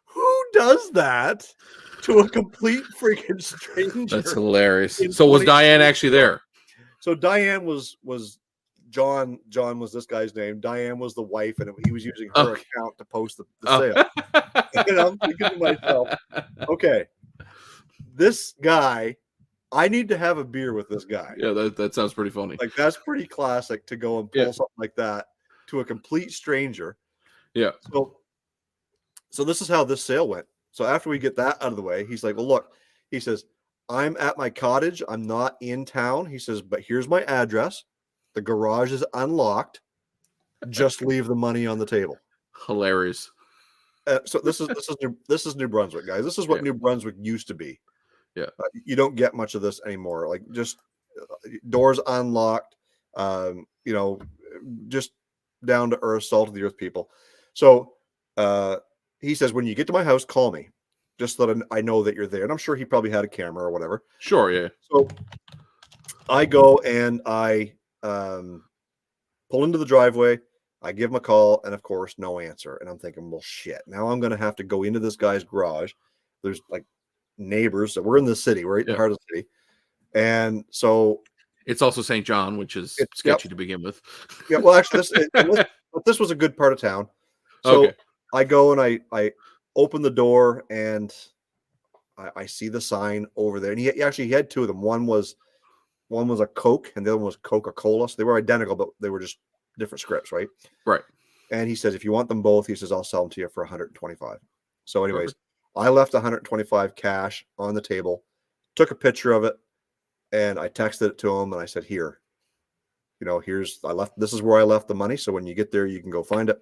who does that to a complete freaking stranger? That's hilarious. So was Diane actually there? So Diane was John was this guy's name. Diane was the wife, and he was using her account to post the sale. And I'm thinking to myself, okay, this guy, I need to have a beer with this guy. Yeah, that sounds pretty funny. Like, that's pretty classic to go and pull something like that to a complete stranger. Yeah. So this is how this sale went. So after we get that out of the way, he's like, "Well, look," he says, "I'm at my cottage. I'm not in town." He says, "But here's my address. The garage is unlocked. Just leave the money on the table." Hilarious. So this is New Brunswick, guys. This is what New Brunswick used to be. Yeah. You don't get much of this anymore. Like, just doors unlocked. Just down to earth, salt of the earth people. So he says, "When you get to my house, call me, just so that I know that you're there." And I'm sure he probably had a camera or whatever. Sure, yeah. So I go and I pull into the driveway. I give him a call, and of course, no answer. And I'm thinking, well, shit. Now I'm going to have to go into this guy's garage. There's like neighbors. So we're in the city. We're right in the heart of the city. And so it's also St. John, which is sketchy to begin with. Yeah, well, actually, this was a good part of town. So I go and I open the door, and I see the sign over there. And he had two of them. One was a Coke, and the other one was Coca-Cola. So they were identical, but they were just different scripts, right? Right. And he says, "If you want them both," he says, "I'll sell them to you for 125. So anyways, I left 125 cash on the table, took a picture of it, and I texted it to him, and I said, "Here, this is where I left the money. So when you get there, you can go find it."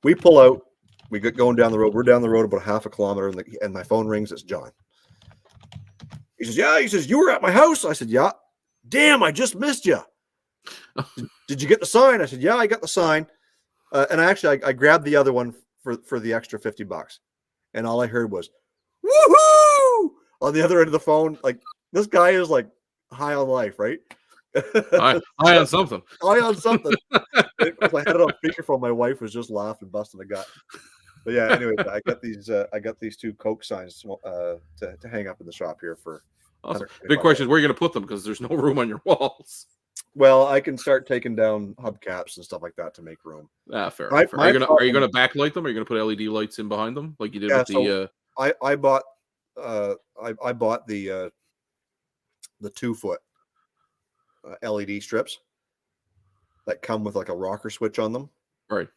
We pull out, we get going down the road. We're down the road about half a kilometer, and my phone rings. It's John. He says, "Yeah." He says, "You were at my house." I said, "Yeah." "Damn, I just missed you. Did you get the sign?" I said, "Yeah, I got the sign." And I grabbed the other one for the extra $50. And all I heard was, "Woohoo!" on the other end of the phone. Like, this guy is like high on life, right? I on something. I on something. Of course, I had it on speakerphone. My wife was just laughing, busting a gut. But yeah, anyway, I got these two Coke signs to hang up in the shop here for Awesome. Big question is where are you going to put them because there's no room on your walls. Well, I can start taking down hubcaps and stuff like that to make room. Fair. Are you going to backlight them? Or are you going to put LED lights in behind them like you did with the? I bought I bought the 2-foot LED strips that come with like a rocker switch on them. Right.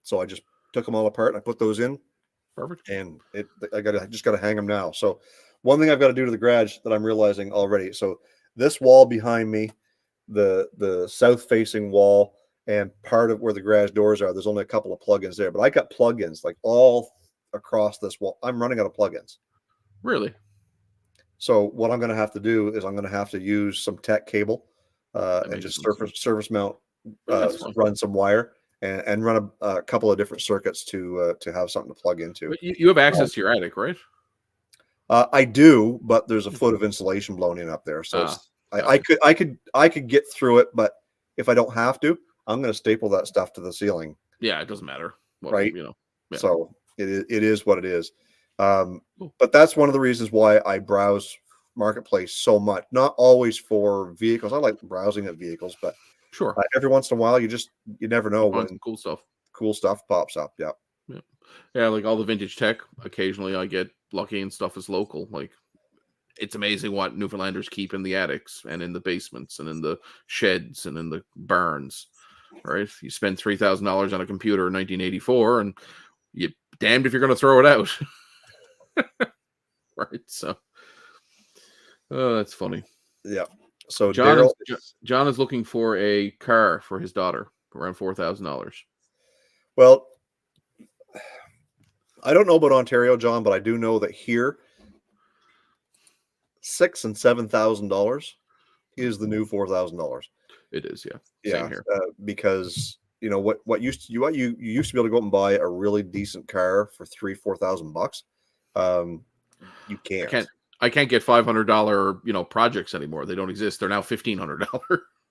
So I just took them all apart and I put those in. Perfect. And I just got to hang them now. So one thing I've got to do to the garage that I'm realizing already. So this wall behind me, the south facing wall and part of where the garage doors are, there's only a couple of plugins there, but I got plugins like all across this wall. I'm running out of plugins. Really? So what I'm going to have to do is I'm going to have to use some tech cable and just surface mount, run some wire and run a couple of different circuits to have something to plug into. But you have access to your attic, right? I do, but there's a foot of insulation blown in up there, so I could get through it. But if I don't have to, I'm going to staple that stuff to the ceiling. Yeah, it doesn't matter, right? Yeah. So it is what it is. But that's one of the reasons why I browse Marketplace so much. Not always for vehicles. I like browsing at vehicles, but sure, every once in a while, you never know when cool stuff pops up. Yeah, like all the vintage tech. Occasionally, I get lucky and stuff is local. Like it's amazing what Newfoundlanders keep in the attics and in the basements and in the sheds and in the barns. Right? You spend $3,000 on a computer in 1984, and you're damned if you're going to throw it out. Right? So, that's funny. Yeah. So John is looking for a car for his daughter, around $4,000. Well, I don't know about Ontario, John, but I do know that here, $6,000 and $7,000 is the new $4,000. It is, yeah. Same here. Because what you used to be able to go out and buy a really decent car for $3,000-$4,000. You can't. I can't get $500 projects anymore. They don't exist. They're now $1,500.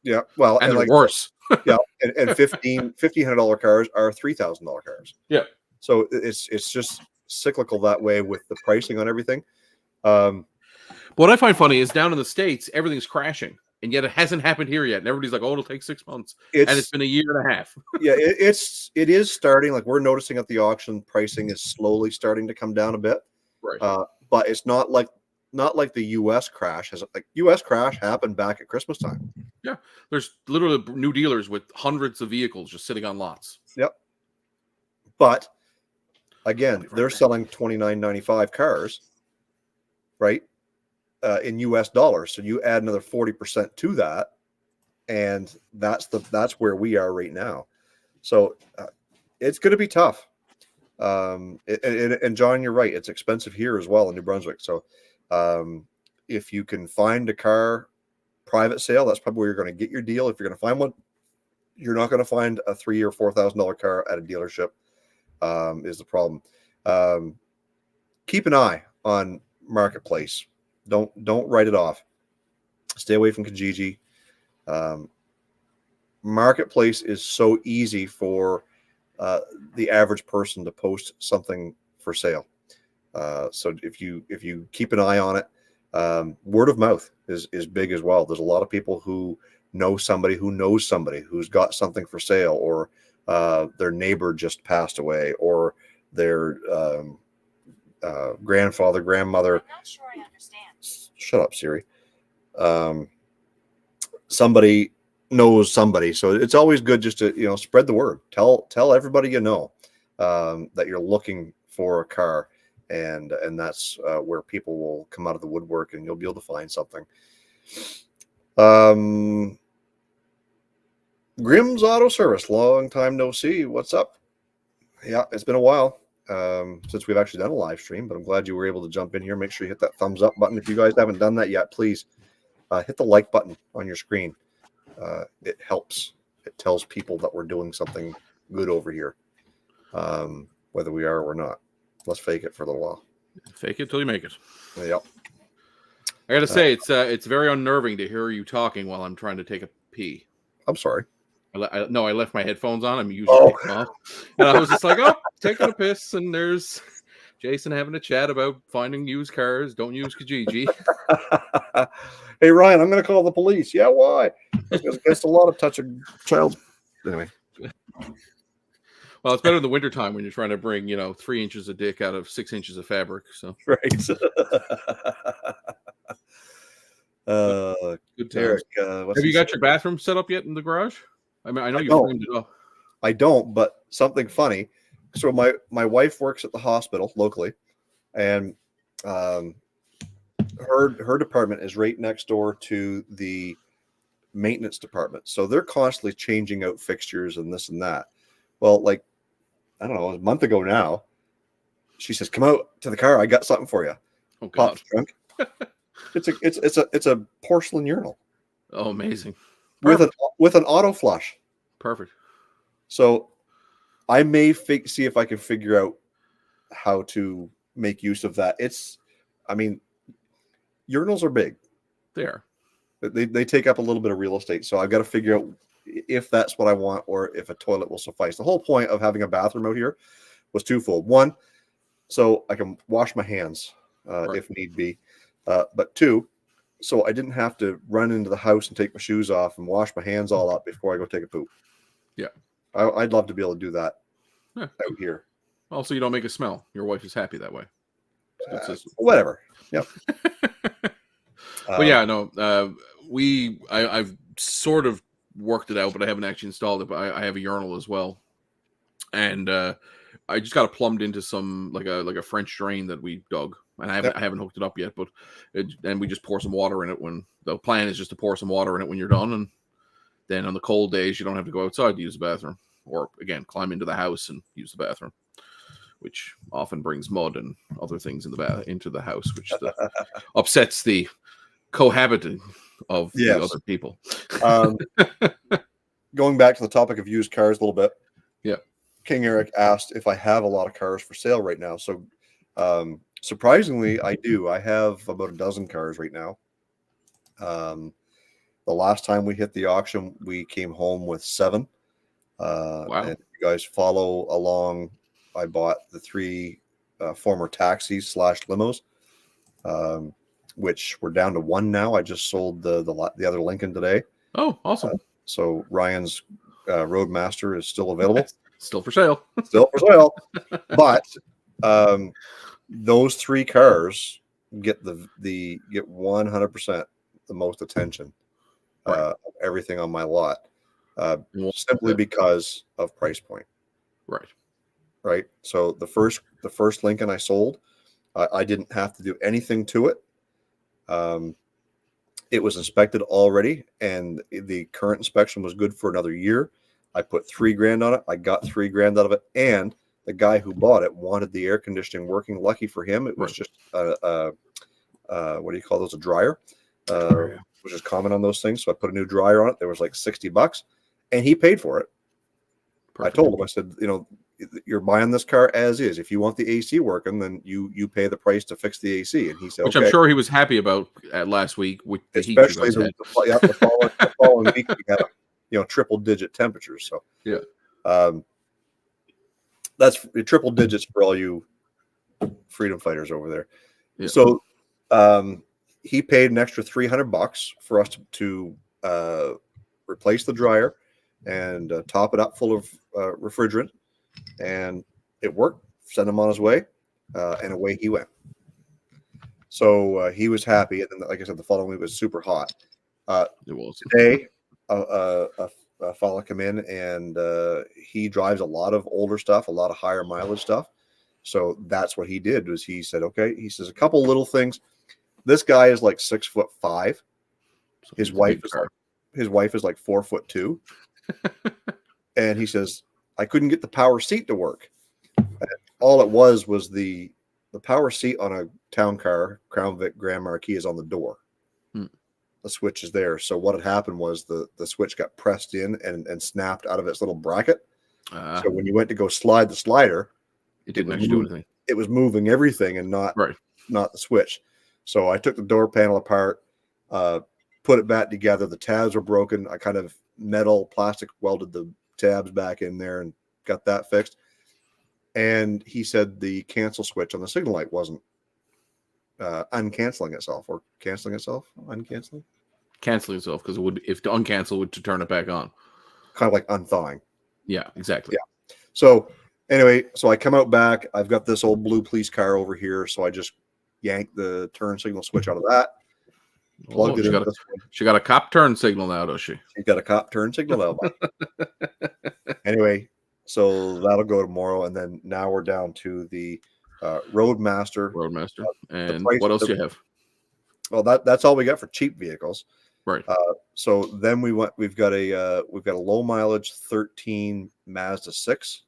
Yeah, well, and they're worse. Yeah, and $1,500 cars are $3,000 cars. Yeah. So it's just cyclical that way with the pricing on everything. What I find funny is down in the States, everything's crashing, and yet it hasn't happened here yet. And everybody's like, "Oh, it'll take 6 months," and it's been a year and a half. Yeah, it is starting. Like we're noticing at the auction, pricing is slowly starting to come down a bit. Right. But it's not like the U.S. crash. U.S. crash happened back at Christmas time. Yeah, there's literally new dealers with hundreds of vehicles just sitting on lots. Yep. But again, they're selling $29.95 cars, right? In U.S. dollars. So you add another 40% to that, and that's where we are right now. So it's going to be tough. And John, you're right. It's expensive here as well in New Brunswick. So if you can find a car private sale, that's probably where you're going to get your deal. If you're going to find one, you're not going to find a $3,000 or $4,000 car at a dealership. Is the problem. Keep an eye on Marketplace. Don't write it off. Stay away from Kijiji. Marketplace is so easy for the average person to post something for sale. So if you keep an eye on it, word of mouth is big as well. There's a lot of people who know somebody who knows somebody who's got something for sale, or their neighbor just passed away, or their grandfather, grandmother. I'm not sure I understand. Shut up, Siri. Somebody knows somebody, so it's always good just to spread the word. Tell everybody that you're looking for a car, and that's where people will come out of the woodwork, and you'll be able to find something. Grimm's Auto Service, long time no see. What's up? Yeah, it's been a while since we've actually done a live stream, but I'm glad you were able to jump in here. Make sure you hit that thumbs up button. If you guys haven't done that yet, please hit the like button on your screen. It helps. It tells people that we're doing something good over here, whether we are or not. Let's fake it for a little while. Fake it till you make it. Yep. I gotta say, it's very unnerving to hear you talking while I'm trying to take a pee. I'm sorry. I left my headphones on. I'm usually Oh. taking them off, and I was just like, oh, taking a piss, and there's Jason having a chat about finding used cars. Don't use Kijiji. Hey, Ryan, I'm going to call the police. Yeah, why? Because it's a lot of touching child. Anyway. Well, it's better in the wintertime when you're trying to bring, 3 inches of dick out of 6 inches of fabric. So Right. good times. Eric, have you got your bathroom set up yet in the garage? I mean, I know you framed it up. I don't, but something funny. So my wife works at the hospital locally, and her department is right next door to the maintenance department. So they're constantly changing out fixtures and this and that. Well, like, I don't know, a month ago now, she says, "Come out to the car. I got something for you." Oh God. Pop trunk. It's a porcelain urinal. Oh, amazing. With an auto flush. Perfect. So I may see if I can figure out how to make use of that. Urinals are big. They take up a little bit of real estate. So I've got to figure out if that's what I want or if a toilet will suffice. The whole point of having a bathroom out here was twofold. One, so I can wash my hands if need be. But two, so I didn't have to run into the house and take my shoes off and wash my hands all up before I go take a poop. Yeah. I'd love to be able to do that out here. Also, you don't make a smell. Your wife is happy that way. Whatever. Yep. But yeah, no, I've sort of worked it out, but I haven't actually installed it. But I have a urinal as well, and I just got it plumbed into some like a French drain that we dug, and I haven't hooked it up yet. But and we just pour some water in it. When the plan is just to pour some water in it when you're done, and then on the cold days you don't have to go outside to use the bathroom, or again climb into the house and use the bathroom, which often brings mud and other things into the house, which upsets the cohabiting of the other people. Going back to the topic of used cars a little bit. Yeah. King Eric asked if I have a lot of cars for sale right now. So surprisingly, I do. I have about a dozen cars right now. The last time we hit the auction, we came home with 7. Wow. And if you guys follow along, I bought the 3 former taxis / limos, which we're down to 1 now. I just sold the other Lincoln today. Oh, awesome. So Ryan's Roadmaster is still available. Still for sale. Still for sale. But those 3 cars get get 100% the most attention of everything on my lot, simply because of price point. Right. So the first Lincoln I sold, I didn't have to do anything to it. It was inspected already, and the current inspection was good for another year. I put $3,000 on it. I got $3,000 out of it, and the guy who bought it wanted the air conditioning working. Lucky for him, it was just what do you call those? A dryer, which is common on those things. So I put a new dryer on it. There was like $60, and he paid for it. Perfect. I told him, I said, you're buying this car as is. If you want the AC working, then you pay the price to fix the AC. And he said, which I'm sure he was happy about last week with the heat. Especially the following week, we had triple digit temperatures. So yeah, that's triple digits for all you freedom fighters over there. Yeah. So he paid an extra $300 for us to replace the dryer and top it up full of refrigerant. And it worked. Sent him on his way, and away he went. So he was happy. And then, like I said, the following week was super hot. It was. Today, a fella come in, and he drives a lot of older stuff, a lot of higher mileage stuff. So that's what he did. Was he said, okay, he says a couple little things. This guy is like 6'5". So his wife is like 4'2". And he says, I couldn't get the power seat to work. All it was the power seat on a town car, Crown Vic Grand Marquis, is on the door. The switch is there. So what had happened was the switch got pressed in and snapped out of its little bracket. So when you went to go slide the slider, it didn't actually do anything. It was moving everything and not the switch. So I took the door panel apart, put it back together. The tabs were broken. I kind of metal plastic welded the tabs back in there and got that fixed. And he said the cancel switch on the signal light wasn't uncanceling itself or canceling itself, uncanceling. Canceling itself, because it would, if to uncancel, would to turn it back on. Kind of like unthawing. Yeah, exactly. Yeah. So anyway, so I come out back. I've got this old blue police car over here. So I just yanked the turn signal switch out of that. Plugged it in. She got a cop turn signal now, does she? She's got a cop turn signal now. Anyway, so that'll go tomorrow. And then now we're down to the Roadmaster. And what else do you have? Well, that's all we got for cheap vehicles. Right. So then we've got a low mileage 13 Mazda 6.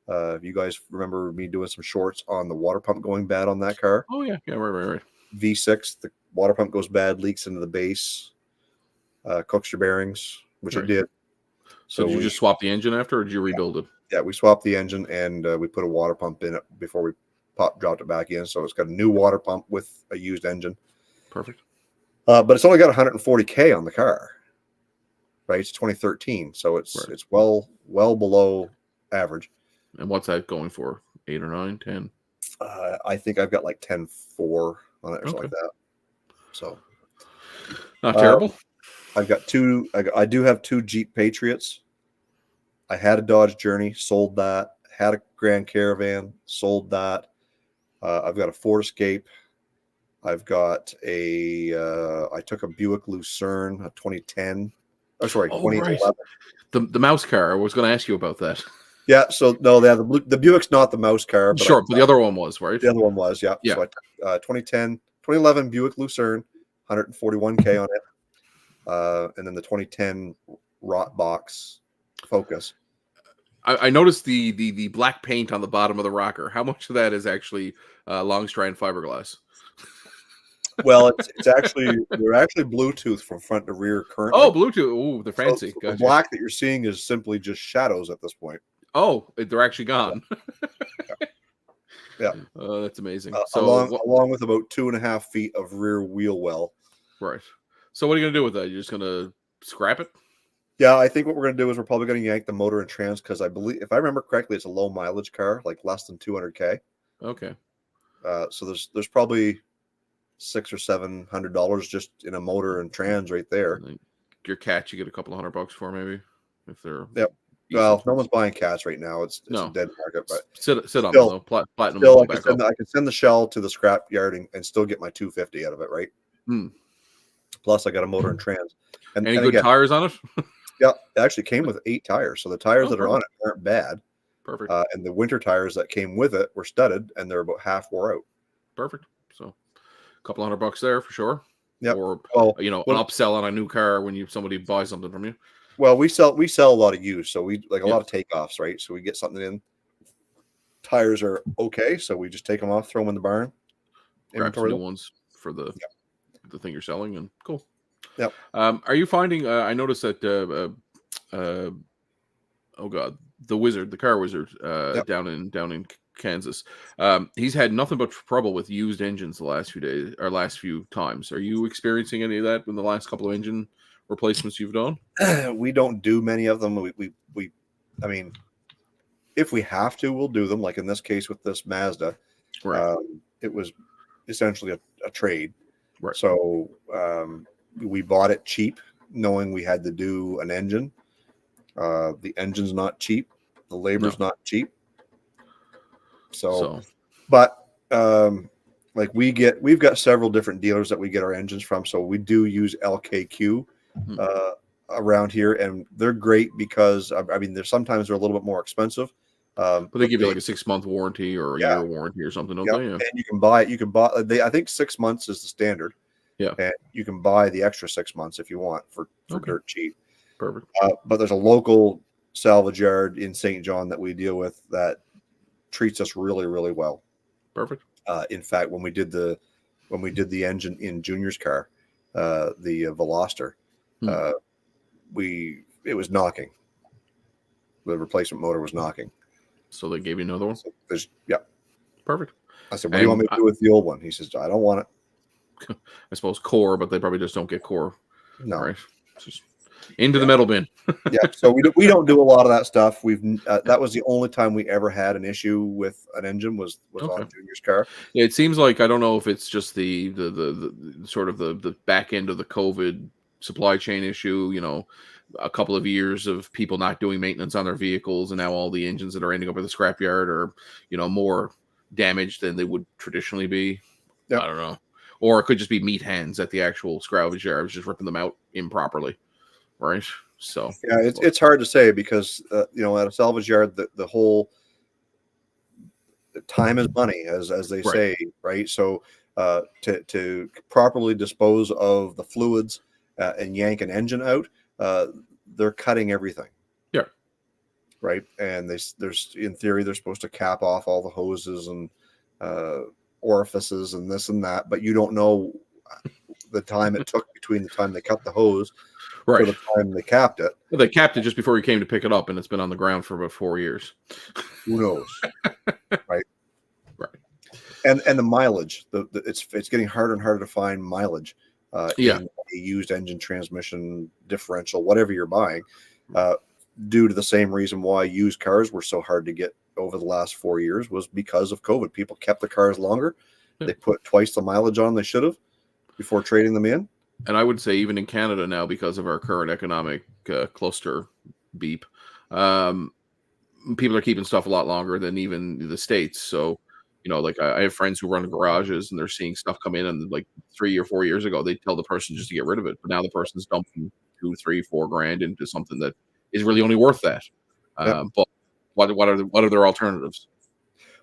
If you guys remember me doing some shorts on the water pump going bad on that car. Oh yeah, right. V6, the water pump goes bad, leaks into the base, cooks your bearings, which it did. So did you just swap the engine after, or did you rebuild it? Yeah, we swapped the engine and we put a water pump in it before we dropped it back in. So it's got a new water pump with a used engine. Perfect. But it's only got 140K on the car. Right, it's 2013, so it's well below average. And what's that going for? 8 or 9, 10? I think I've got like 10.4 on it or something like that. So not terrible. I've got two. I do have 2 Jeep Patriots. I had a Dodge Journey, sold that. Had a Grand Caravan, sold that. I've got a Ford Escape. I've got I took a Buick Lucerne, a 2010. Oh, sorry, 2011. Right. The mouse car. I was going to ask you about that. Yeah, so no, the Buick's not the mouse car. But but the other one was, right? The other one was, yeah. So I 2011 Buick Lucerne, 141K on it. And then the 2010 Rot Box Focus. I noticed the black paint on the bottom of the rocker. How much of that is actually long strand fiberglass? Well, it's actually they're actually Bluetooth from front to rear currently. Oh, Bluetooth! Oh, they're fancy. So the black that you're seeing is simply just shadows at this point. Oh, they're actually gone. Yeah. That's amazing. So along with about 2.5 feet of rear wheel well. Right. So what are you gonna do with that? You're just gonna scrap it? Yeah, I think what we're gonna do is we're probably gonna yank the motor and trans because I believe, if I remember correctly, it's a low mileage car, like less than 200K. Okay. So there's probably $600 or $700 just in a motor and trans right there. Your cat, you get a couple of $100 for maybe if they're. Yep. Well, no one's buying cats right now. It's a dead market, but sit on them though. Platinum. Still, I can send the shell to the scrap yard and still get my $250 out of it, right? Plus, I got a motor and trans. And any good tires on it? Yeah, it actually came with 8 tires, so the tires that are on it aren't bad. Perfect. And the winter tires that came with it were studded, and they're about half wore out. Perfect. So, a couple $100 there for sure. Yeah. Or an upsell on a new car when somebody buys something from you. Well, we sell a lot of used, so we like a lot of takeoffs, right? So we get something in. Tires are okay, so we just take them off, throw them in the barn. Grab some new ones for the thing you're selling, and cool. Yep. Are you finding? I noticed that. The Wizard, the car wizard, down in Kansas. He's had nothing but trouble with used engines the last few days or last few times. Are you experiencing any of that in the last couple of engine replacements you've done? We don't do many of them. I mean, if we have to, we'll do them. Like in this case with this Mazda, right? It was essentially a trade, right? So we bought it cheap, knowing we had to do an engine. The engine's not cheap. The labor's not cheap. But like we've got several different dealers that we get our engines from. So we do use LKQ around here, and they're great because I mean, sometimes they're a little bit more expensive. But they give you like a 6-month warranty or a year warranty or something, don't they? Yeah. And you can buy. I think 6 months is the standard. Yeah. And you can buy the extra 6 months if you want for dirt cheap. Perfect. But there's a local salvage yard in St. John that we deal with that treats us really, really well. Perfect. In fact, when we did the engine in Junior's car, the Veloster, it was knocking. The replacement motor was knocking. So they gave you another one? So Perfect. I said, what do you want me to do with the old one? He says, I don't want it. I suppose, core, but they probably just don't get core. No. Right. Just into the metal bin. Yeah. So we don't do a lot of that stuff. That was the only time we ever had an issue with an engine was Okay. on Junior's car. Yeah, it seems like, I don't know if it's just the sort of the back end of the COVID supply chain issue, you know, a couple of years of people not doing maintenance on their vehicles, and now all the engines that are ending up at the scrapyard are, you know, more damaged than they would traditionally be. Yep. I don't know. Or it could just be meat hands at the actual salvage yards just ripping them out improperly. Right. So yeah, it's hard to say because you know, at a salvage yard, the whole time is money, as they say, right? So to properly dispose of the fluids and yank an engine out, they're cutting everything. Yeah. Right. And there's in theory they're supposed to cap off all the hoses and orifices and this and that, but you don't know the time it took between the time they cut the hose to the time they capped it. Well, they capped it just before you came to pick it up, and it's been on the ground for about 4 years. Who knows? Right. Right. And the mileage, it's getting harder and harder to find mileage in a used engine, transmission, differential, whatever you're buying, due to the same reason why used cars were so hard to get over the last 4 years was because of COVID. People kept the cars longer. Yeah. They put twice the mileage on they should have before trading them in. And I would say even in Canada now, because of our current economic cluster beep, people are keeping stuff a lot longer than even the States. So, you know, like I have friends who run garages and they're seeing stuff come in, and like 3 or 4 years ago, they tell the person just to get rid of it. But now the person's dumping $2, $3, $4 grand into something that is really only worth that. But what are their alternatives?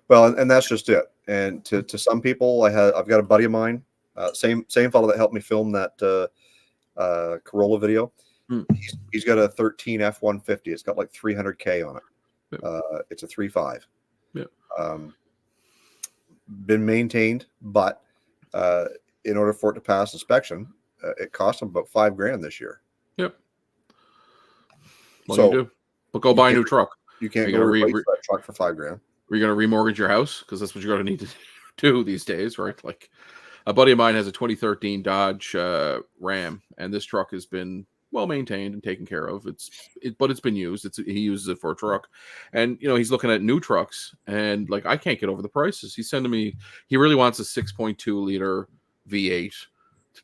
Well, and that's just it. And to some people, I've got a buddy of mine, same fellow that helped me film that Corolla video. He's got a 13 F-150. It's got like 300K on it. It's a 3.5. Yeah. Been maintained, but in order for it to pass inspection, it cost him about $5 grand this year. Yep. What do you do? But go buy a new truck. You can't go replace that truck for $5 grand. Are you going to remortgage your house? Because that's what you're going to need to do these days, right? Like, a buddy of mine has a 2013 Dodge Ram, and this truck has been well maintained and taken care of. But it's been used. He uses it for a truck, and you know, he's looking at new trucks, and like, I can't get over the prices. He's sending me. He really wants a 6.2 liter V8.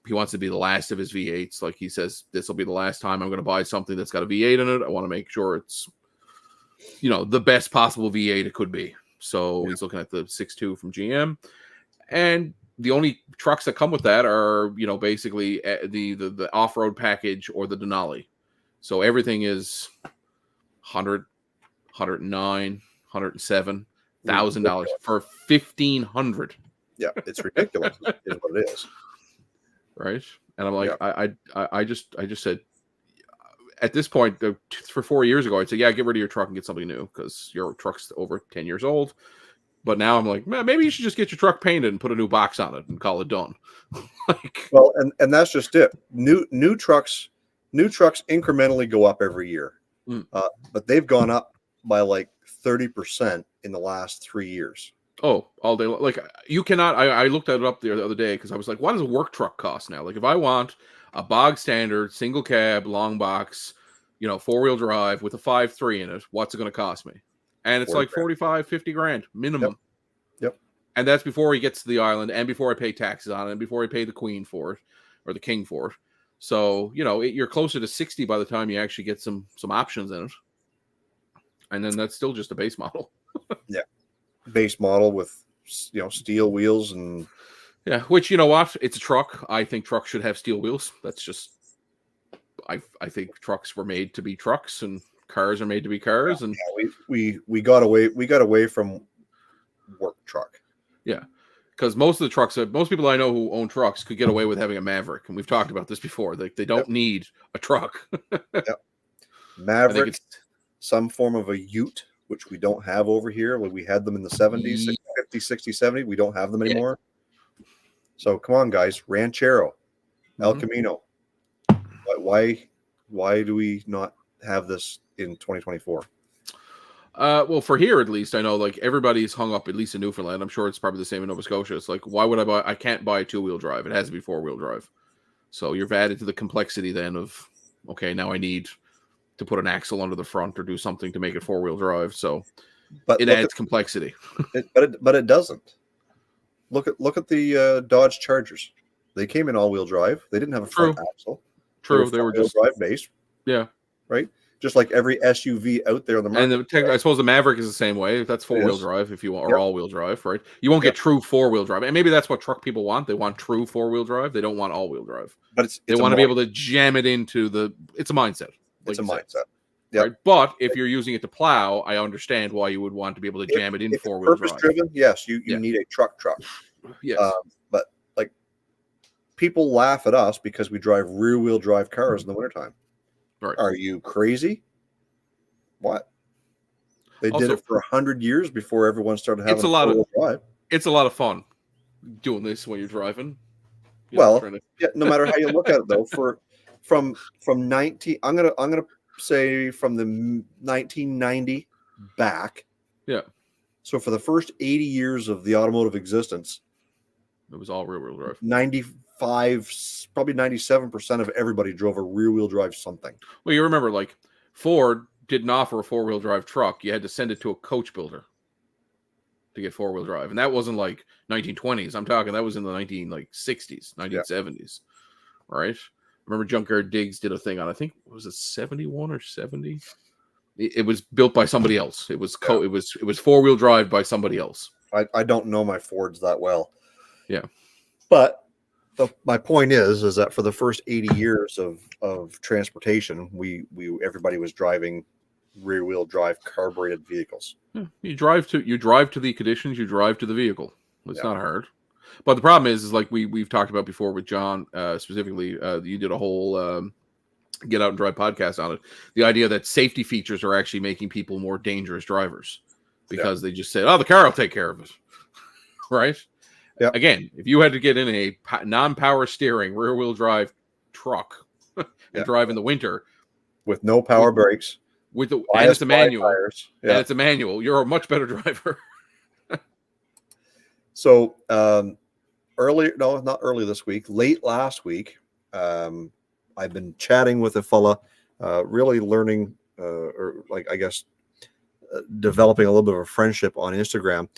He wants to be the last of his V8s. Like, he says, this will be the last time I'm going to buy something that's got a V8 in it. I want to make sure it's, you know, the best possible V8 it could be. So he's looking at the 6.2 from GM, and the only trucks that come with that are, you know, basically the off-road package or the Denali. So everything is $100, $109, $107,000 for $1,500. Yeah, it's ridiculous. Is what it is. Right. And I'm like, I just said, at this point, for 4 years ago, I'd say, yeah, get rid of your truck and get something new because your truck's over 10 years old. But now I'm like, man, maybe you should just get your truck painted and put a new box on it and call it done. Like, well, and that's just it. New trucks incrementally go up every year, but they've gone up by like 30% in the last 3 years. Oh, all day. Like, you cannot. I looked that up the other day because I was like, what does a work truck cost now? Like, if I want a bog standard single cab long box, you know, 4-wheel drive with a 5.3 in it, what's it going to cost me? And it's like 45, 50 grand minimum. Yep. And that's before he gets to the island and before I pay taxes on it and before I pay the queen for it or the king for it. So, you know, you're closer to 60 by the time you actually get some options in it. And then that's still just a base model. Yeah. Base model with, you know, steel wheels and. Yeah. Which, you know what? It's a truck. I think trucks should have steel wheels. That's just, I think trucks were made to be trucks and cars are made to be cars. And we got away from work truck. Yeah. Because most people I know who own trucks could get away with having a Maverick. And we've talked about this before. They don't need a truck. Yep. Maverick, some form of a ute, which we don't have over here. We had them in the 70s, 50, 60, 70. We don't have them anymore. So come on, guys. Ranchero, El Camino. Why do we not have this in 2024? Well, for here at least, I know like everybody's hung up, at least in Newfoundland. I'm sure it's probably the same in Nova Scotia. It's like, why would I buy? I can't buy a 2-wheel drive. It has to be 4-wheel drive. So you've added to the complexity then of, okay, now I need to put an axle under the front or do something to make it 4-wheel drive. So But it adds complexity. but it doesn't. Look at the Dodge Chargers. They came in all-wheel drive. They didn't have a front axle. True, they were just drive based. Yeah, right. Just like every SUV out there on the market. And I suppose the Maverick is the same way. That's 4-wheel drive if you want, or all-wheel drive, right? You won't get true 4-wheel drive, and maybe that's what truck people want. They want true 4-wheel drive. They don't want all-wheel drive. But they want to be able to jam it into the. It's a mindset. It's a mindset. Yep. Right? But if you're using it to plow, I understand why you would want to be able to jam it in 4-wheel drive. Purpose-driven, yes, you need a truck. Yes. But like people laugh at us because we drive rear-wheel drive cars in the wintertime. Right. Are you crazy? What? They did it for 100 years before everyone started having a four-wheel drive. It's a lot of fun doing this when you're driving. No matter how you look at it, though, from 19, I'm gonna say from the 1990 back. Yeah. So for the first 80 years of the automotive existence, it was all rear-wheel drive. 95, probably 97% of everybody drove a rear-wheel drive something. Well, you remember, like Ford didn't offer a 4-wheel drive truck. You had to send it to a coach builder to get 4-wheel drive, and that wasn't like 1920s. I'm talking that was in the 1960s, 1970s, right? I remember Junkyard Diggs did a thing on, I think, was it 71 or 70? It was built by somebody else. It was it was 4-wheel drive by somebody else. I don't know my Fords that well. Yeah, but my point is that for the first 80 years of transportation, everybody was driving rear-wheel drive carbureted vehicles. Yeah. You drive to the conditions, you drive to the vehicle. It's not hard. But the problem is like we've talked about before with John specifically. You did a whole Get Out and Drive podcast on it. The idea that safety features are actually making people more dangerous drivers because they just said, "Oh, the car will take care of it," right? Yeah. Again, if you had to get in a non-power steering rear-wheel drive truck and drive in the winter with no power brakes, and it's a manual, and it's a manual, you're a much better driver. So not early this week, late last week, I've been chatting with a fella, really learning, developing a little bit of a friendship on Instagram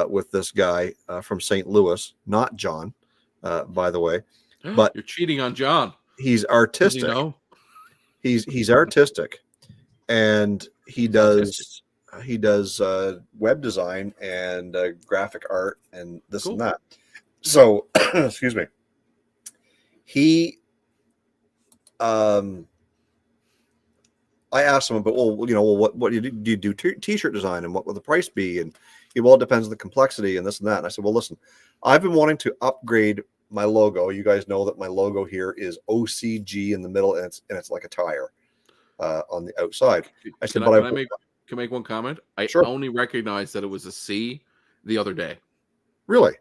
with this guy from St. Louis, not John, by the way. But you're cheating on John. He's artistic. Does he know? He's artistic, and he does web design and graphic art and this and that. So, excuse me. He, I asked him about, what do you do t-shirt design and what will the price be? And it depends on the complexity and this and that. And I said, well, listen, I've been wanting to upgrade my logo. You guys know that my logo here is OCG in the middle, and it's like a tire on the outside. I said, can I make one comment? I only recognized that it was a C the other day. Really?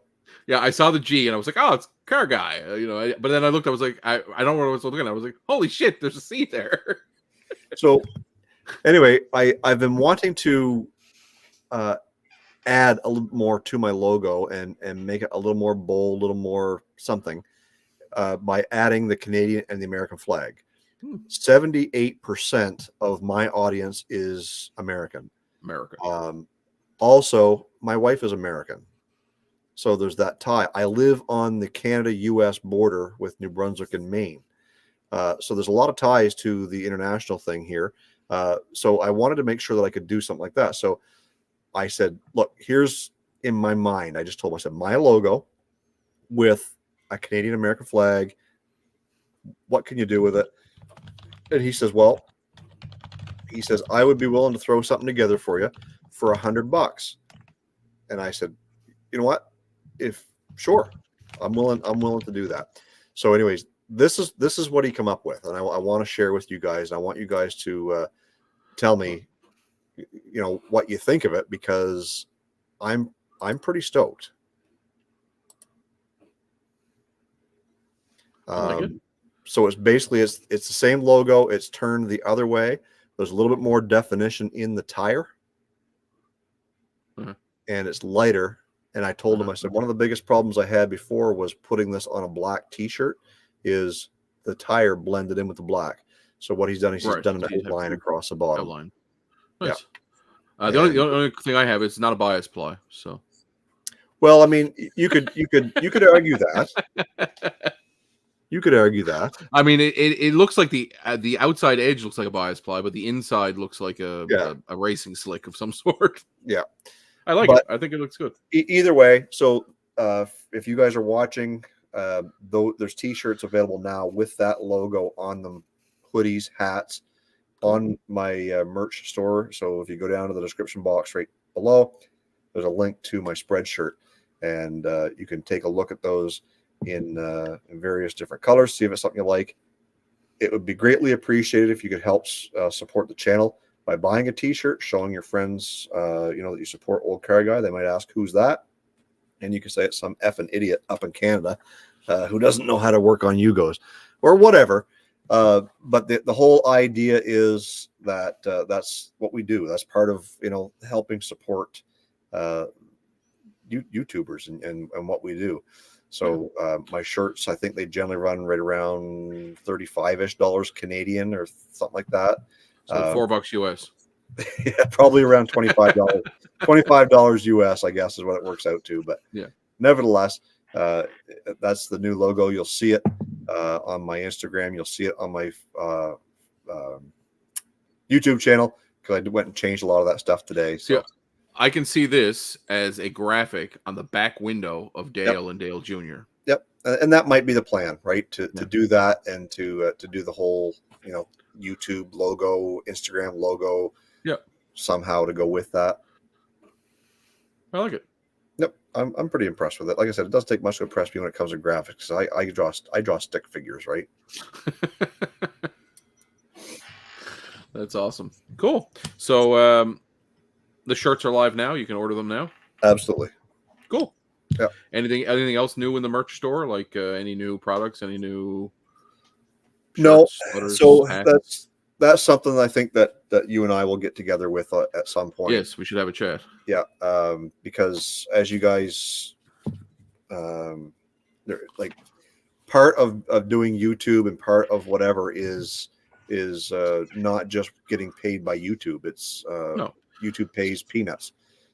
Yeah, I saw the G and I was like, oh, it's Car Guy. But then I looked, I was like, I don't know what I was looking at. I was like, holy shit, there's a C there. So anyway, I've been wanting to add a little more to my logo and make it a little more bold, a little more something by adding the Canadian and the American flag. 78% of my audience is American. Also, my wife is American. So there's that tie. I live on the Canada-U.S. border with New Brunswick and Maine. So there's a lot of ties to the international thing here. So I wanted to make sure that I could do something like that. So I said, look, here's in my mind. I just told him, I said, my logo with a Canadian American flag. What can you do with it? And he says, I would be willing to throw something together for you for $100. And I said, you know what? Sure, I'm willing to do that. So anyways, this is what he come up with. And I want to share with you guys. I want you guys to tell me, what you think of it, because I'm pretty stoked. So it's basically it's the same logo. It's turned the other way. There's a little bit more definition in the tire. and it's lighter. And I told him, I said, one of the biggest problems I had before was putting this on a black T-shirt is the tire blended in with the black. So what he's done is he's done an outline across the bottom. Outline. Nice. Yeah. The only thing I have is not a bias ply. So, well, I mean, you could argue that. You could argue that. I mean, it looks like the outside edge looks like a bias ply, but the inside looks like a racing slick of some sort. Yeah, I like it. I think it looks good. Either way, so if you guys are watching, though, there's T-shirts available now with that logo on them, hoodies, hats, on my merch store. So if you go down to the description box right below, there's a link to my Spreadshirt, and you can take a look at those in various different colors, see if it's something you like. It would be greatly appreciated if you could help support the channel by buying a T-shirt, showing your friends, that you support Olde Carr Guy. They might ask, "Who's that?" And you can say it's some effing idiot up in Canada who doesn't know how to work on Yugos or whatever. But the whole idea is that that's what we do. That's part of helping support YouTubers and what we do. So my shirts, I think they generally run right around $35-ish Canadian or something like that. So $4 US. Yeah, probably around $25. $25 US, I guess, is what it works out to. But nevertheless, that's the new logo. You'll see it on my Instagram. You'll see it on my YouTube channel, because I went and changed a lot of that stuff today. So. Yeah. I can see this as a graphic on the back window of Dale and Dale Jr. Yep, and that might be the plan, right? To do that and to do the whole YouTube logo, Instagram logo, somehow to go with that. I like it. Yep, I'm pretty impressed with it. Like I said, it does take much to impress me when it comes to graphics. I draw stick figures, right? That's awesome. Cool. So the shirts are live now. You can order them now. Absolutely. Cool. Yeah. Anything else new in the merch store? Like any new products? Any new? No. Sweaters, so hats? that's something I think that you and I will get together with at some point. Yes, we should have a chat. Yeah. Because as you guys, like part of doing YouTube and part of whatever is not just getting paid by YouTube. It's no. YouTube pays peanuts.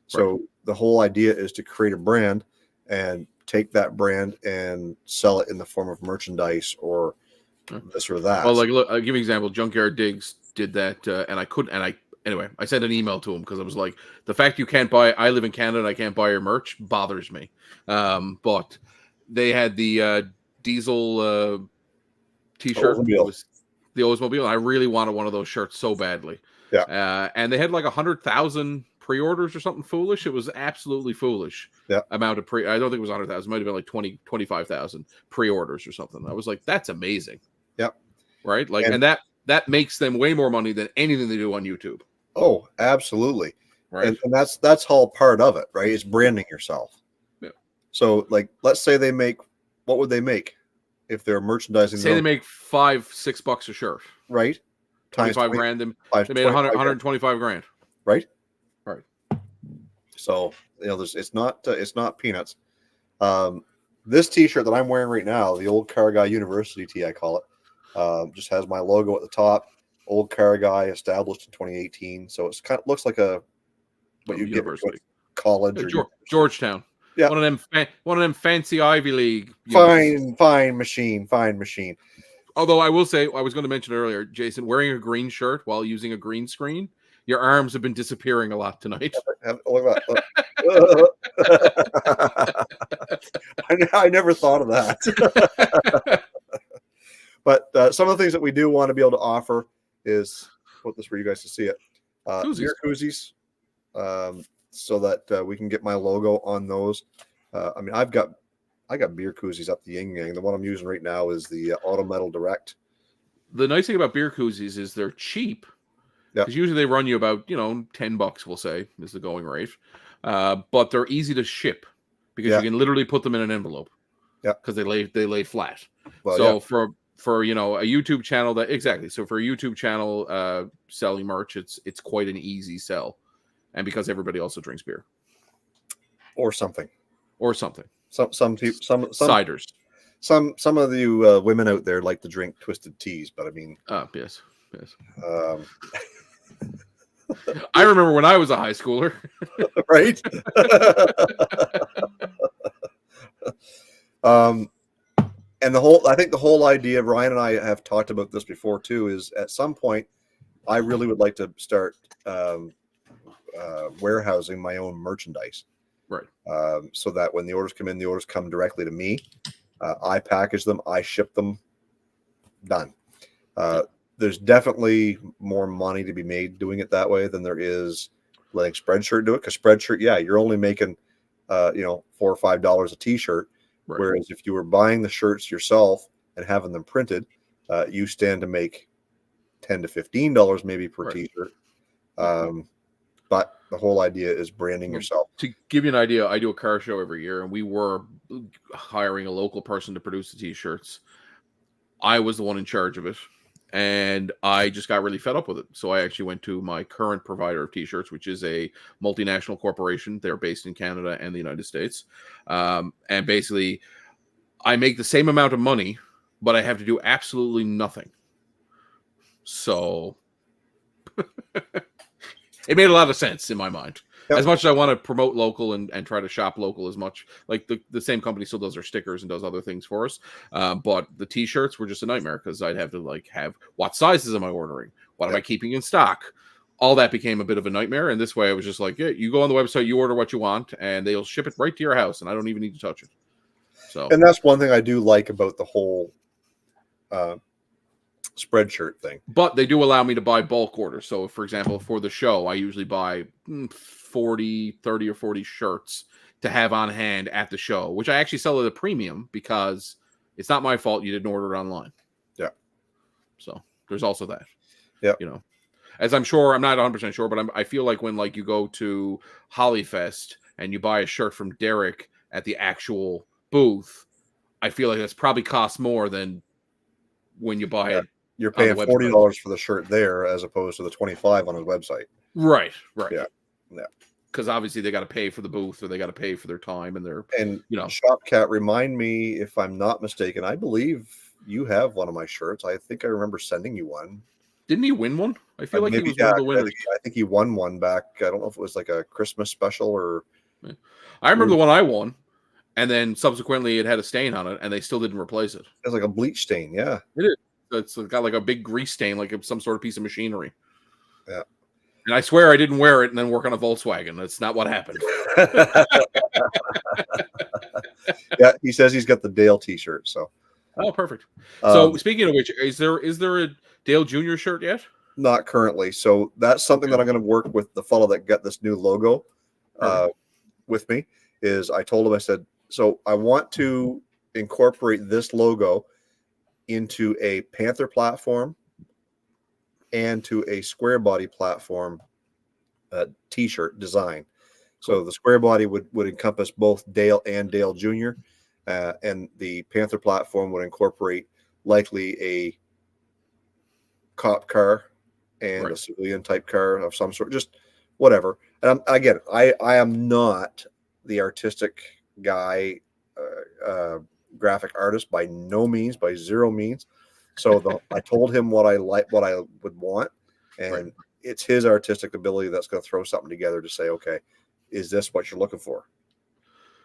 So the whole idea is to create a brand and take that brand and sell it in the form of merchandise or this or that. Well, like, look, I'll give you an example. Junkyard Digs did that, anyway, I sent an email to him because I was like, the fact you can't buy, I live in Canada and I can't buy your merch bothers me. But they had the Diesel T-shirt. It was the Oldsmobile. I really wanted one of those shirts so badly. Yeah. And they had like 100,000 pre-orders or something foolish. It was absolutely foolish. Yeah. Amount of I don't think it was 100,000. It might have been like 25,000 pre-orders or something. I was like, that's amazing. Yep. Right. Like, and that makes them way more money than anything they do on YouTube. Oh, absolutely. Right. And that's all part of it, right? It's branding yourself. Yeah. So like, let's say they make, what would they make if they're merchandising? Say they make $5-6 a shirt. Right. 25 grand. They made 125 grand. Right. Right. So it's not peanuts. This T-shirt that I'm wearing right now, the Olde Carr Guy University tee, I call it, just has my logo at the top. Olde Carr Guy, established in 2018. So it's looks like what you get at college or Georgetown. Yeah. One of them fancy Ivy League. Fine machine. Although I will say, I was going to mention earlier, Jason, wearing a green shirt while using a green screen, your arms have been disappearing a lot tonight. I never thought of that. But some of the things that we do want to be able to offer is, put this for you guys to see it, beer koozies, so that we can get my logo on those. I mean, I got beer koozies up the yin yang. The one I'm using right now is the Auto Metal Direct. The nice thing about beer koozies is they're cheap. Because usually they run you about, $10, we'll say, is the going rate. But they're easy to ship because you can literally put them in an envelope. Yeah. Because they lay flat. Well, so for a YouTube channel so for a YouTube channel selling merch, it's quite an easy sell. And because everybody also drinks beer. or something. Some people, ciders. Some of you women out there like to drink twisted teas, but I mean, yes. I remember when I was a high schooler, right? And I think the whole idea, Ryan and I have talked about this before too, is at some point, I really would like to start warehousing my own merchandise. Right. So that when the orders come in, the orders come directly to me. I package them, I ship them, done. There's definitely more money to be made doing it that way than there is letting Spreadshirt do it. Because Spreadshirt, yeah, you're only making, $4 or $5 a t-shirt. Right. Whereas if you were buying the shirts yourself and having them printed, you stand to make $10 to $15 maybe per t-shirt. But the whole idea is branding yourself. To give you an idea, I do a car show every year, and we were hiring a local person to produce the t-shirts. I was the one in charge of it, and I just got really fed up with it. So I actually went to my current provider of t-shirts, which is a multinational corporation. They're based in Canada and the United States. And basically, I make the same amount of money, but I have to do absolutely nothing. So it made a lot of sense in my mind. Yep. As much as I want to promote local and try to shop local as much, like the same company still does our stickers and does other things for us. But the t-shirts were just a nightmare because I'd have to have what sizes am I ordering? What am I keeping in stock? All that became a bit of a nightmare. And this way I was just like, yeah, you go on the website, you order what you want, and they'll ship it right to your house. And I don't even need to touch it. So, and that's one thing I do like about the whole Spreadshirt thing. But they do allow me to buy bulk orders. So, for example, for the show, I usually buy 30 or 40 shirts to have on hand at the show, which I actually sell at a premium because it's not my fault you didn't order it online. Yeah. So there's also that. Yeah. As I'm sure, I'm not 100% sure, but I feel like when you go to Hollyfest and you buy a shirt from Derek at the actual booth, I feel like that's probably costs more than when you buy it. You're paying $40 for the shirt there as opposed to the $25 on his website. Right. Yeah. Because obviously they got to pay for the booth or they got to pay for their time and Shopcat, remind me if I'm not mistaken. I believe you have one of my shirts. I think I remember sending you one. Didn't he win one? I feel like he was one of the winners. I think he won one back. I don't know if it was like a Christmas special or. Yeah. I remember the one I won, and then subsequently it had a stain on it, and they still didn't replace it. It's like a bleach stain. Yeah, it is. It's got like a big grease stain, like some sort of piece of machinery. Yeah. And I swear I didn't wear it and then work on a Volkswagen. That's not what happened. Yeah, he says he's got the Dale t-shirt. So. Oh, perfect. So speaking of which, is there a Dale Jr. shirt yet? Not currently. So that's something that I'm going to work with the fellow that got this new logo with me. Is I told him, I said, so I want to incorporate this logo into a Panther platform and to a square body platform t-shirt design. So the square body would encompass both Dale and Dale Jr. And the Panther platform would incorporate likely a cop car and a civilian type car of some sort, just whatever. And I am not the artistic guy, graphic artist by no means, by zero means. So I told him what I would want, and it's his artistic ability that's going to throw something together to say, okay, is this what you're looking for?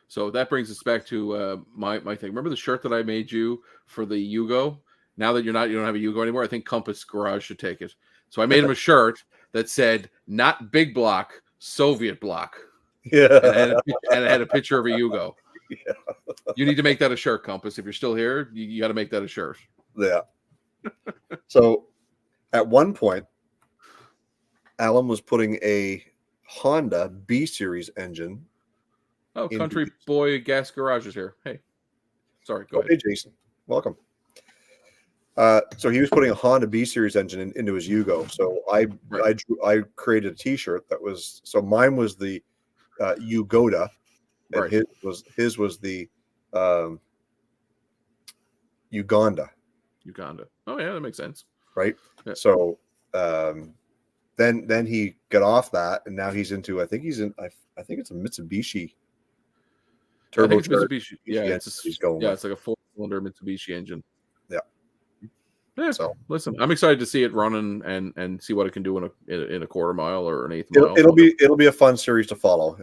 So that brings us back to my thing. Remember the shirt that I made you for the Yugo? Now that you don't have a Yugo anymore, I think Compass Garage should take it. So I made him a shirt that said, not big block, Soviet block. Yeah. And it had a picture of a Yugo. Yeah. You need to make that a shirt, Compass. If you're still here, you got to make that a shirt. Yeah. So at one point, Alan was putting a Honda B Series engine. Oh, Country Boy Gas Garage is here. Hey. Sorry, go ahead. Hey, Jason. Welcome. So he was putting a Honda B Series engine into his Yugo. So I created a T-shirt that was, so mine was the Yugoda, and his was the Uganda. Oh yeah, that makes sense. Right. Yeah. So then he got off that, and now he's into I think it's a Mitsubishi I think it's turbocharged Mitsubishi. Yeah, engine it's he's going with. it's like a 4-cylinder Mitsubishi engine. Yeah. Yeah. So listen, I'm excited to see it running and see what it can do in a quarter mile or an eighth mile. it'll be a fun series to follow.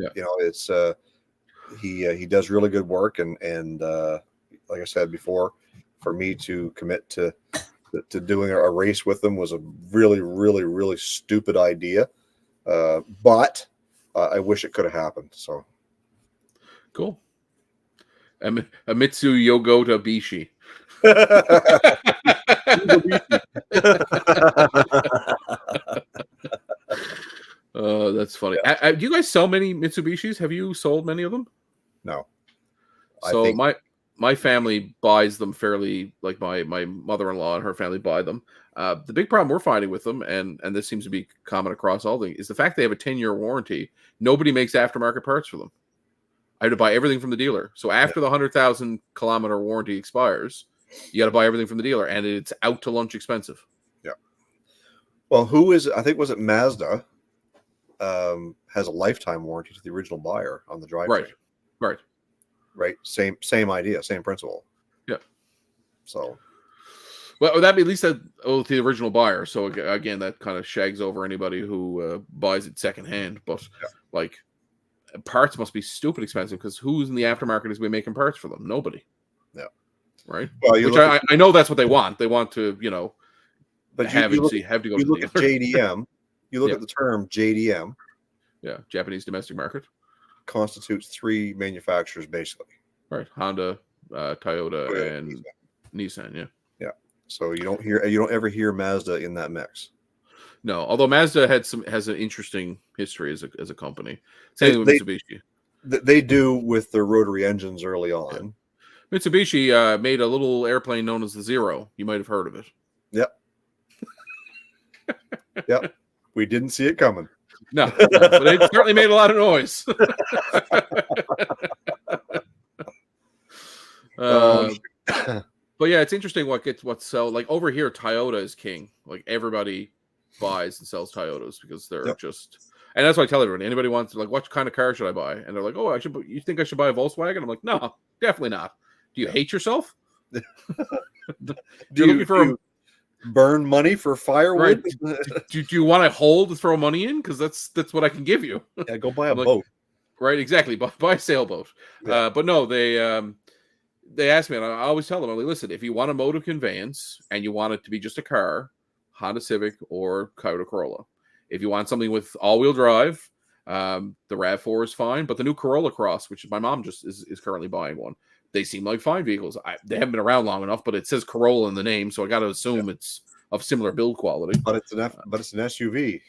It's he does really good work, and like I said before, for me to commit to doing a race with them was a really, really, really stupid idea. But I wish it could have happened. So cool. A Mitsu Yogota Bishi. That's funny. Yeah. Do you guys sell many Mitsubishis? Have you sold many of them? No. So my family buys them fairly, like my mother-in-law and her family buy them. The big problem we're finding with them, and this seems to be common across all things, is the fact they have a 10-year warranty. Nobody makes aftermarket parts for them. I have to buy everything from the dealer. So after the 100,000 kilometer warranty expires, you got to buy everything from the dealer, and it's out to lunch expensive. Yeah. Well, I think was it Mazda has a lifetime warranty to the original buyer on the drivetrain. Right. Same idea, same principle. Yeah. So, well, that'd be at least to the original buyer. So again, that kind of shags over anybody who buys it secondhand. But like, parts must be stupid expensive, because who's in the aftermarket is making parts for them? Nobody. Yeah. Right. Well, I know that's what they want. They want to, but have to go to the look at JDM. You look at the term JDM. Yeah, Japanese domestic market constitutes 3 manufacturers basically. Right, Honda, Toyota, and Nissan. Yeah. So you don't ever hear Mazda in that mix. No, although Mazda has an interesting history as a company. Same with Mitsubishi. They do with their rotary engines early on. Yeah. Mitsubishi made a little airplane known as the Zero. You might have heard of it. Yep. Yep. We didn't see it coming. No, but it certainly made a lot of noise. But yeah, it's interesting what's sell. Like over here, Toyota is king. Like everybody buys and sells Toyotas because they're just. And that's why I tell everyone, anybody wants, like, what kind of car should I buy? And they're like, oh, you think I should buy a Volkswagen? I'm like, no, definitely not. Do you hate yourself? Do you burn money for firewood? Right. do you want a hole to throw money in? Because that's what I can give you. Yeah, go buy a boat. Right, exactly. Buy a sailboat. Yeah. But no, they asked me, and I always tell them, I'm like, listen, if you want a mode of conveyance and you want it to be just a car, Honda Civic or Toyota Corolla. If you want something with all-wheel drive, the RAV4 is fine. But the new Corolla Cross, which my mom just is currently buying one, they seem like fine vehicles. They haven't been around long enough, but it says Corolla in the name, so I got to assume it's of similar build quality. But it's an SUV.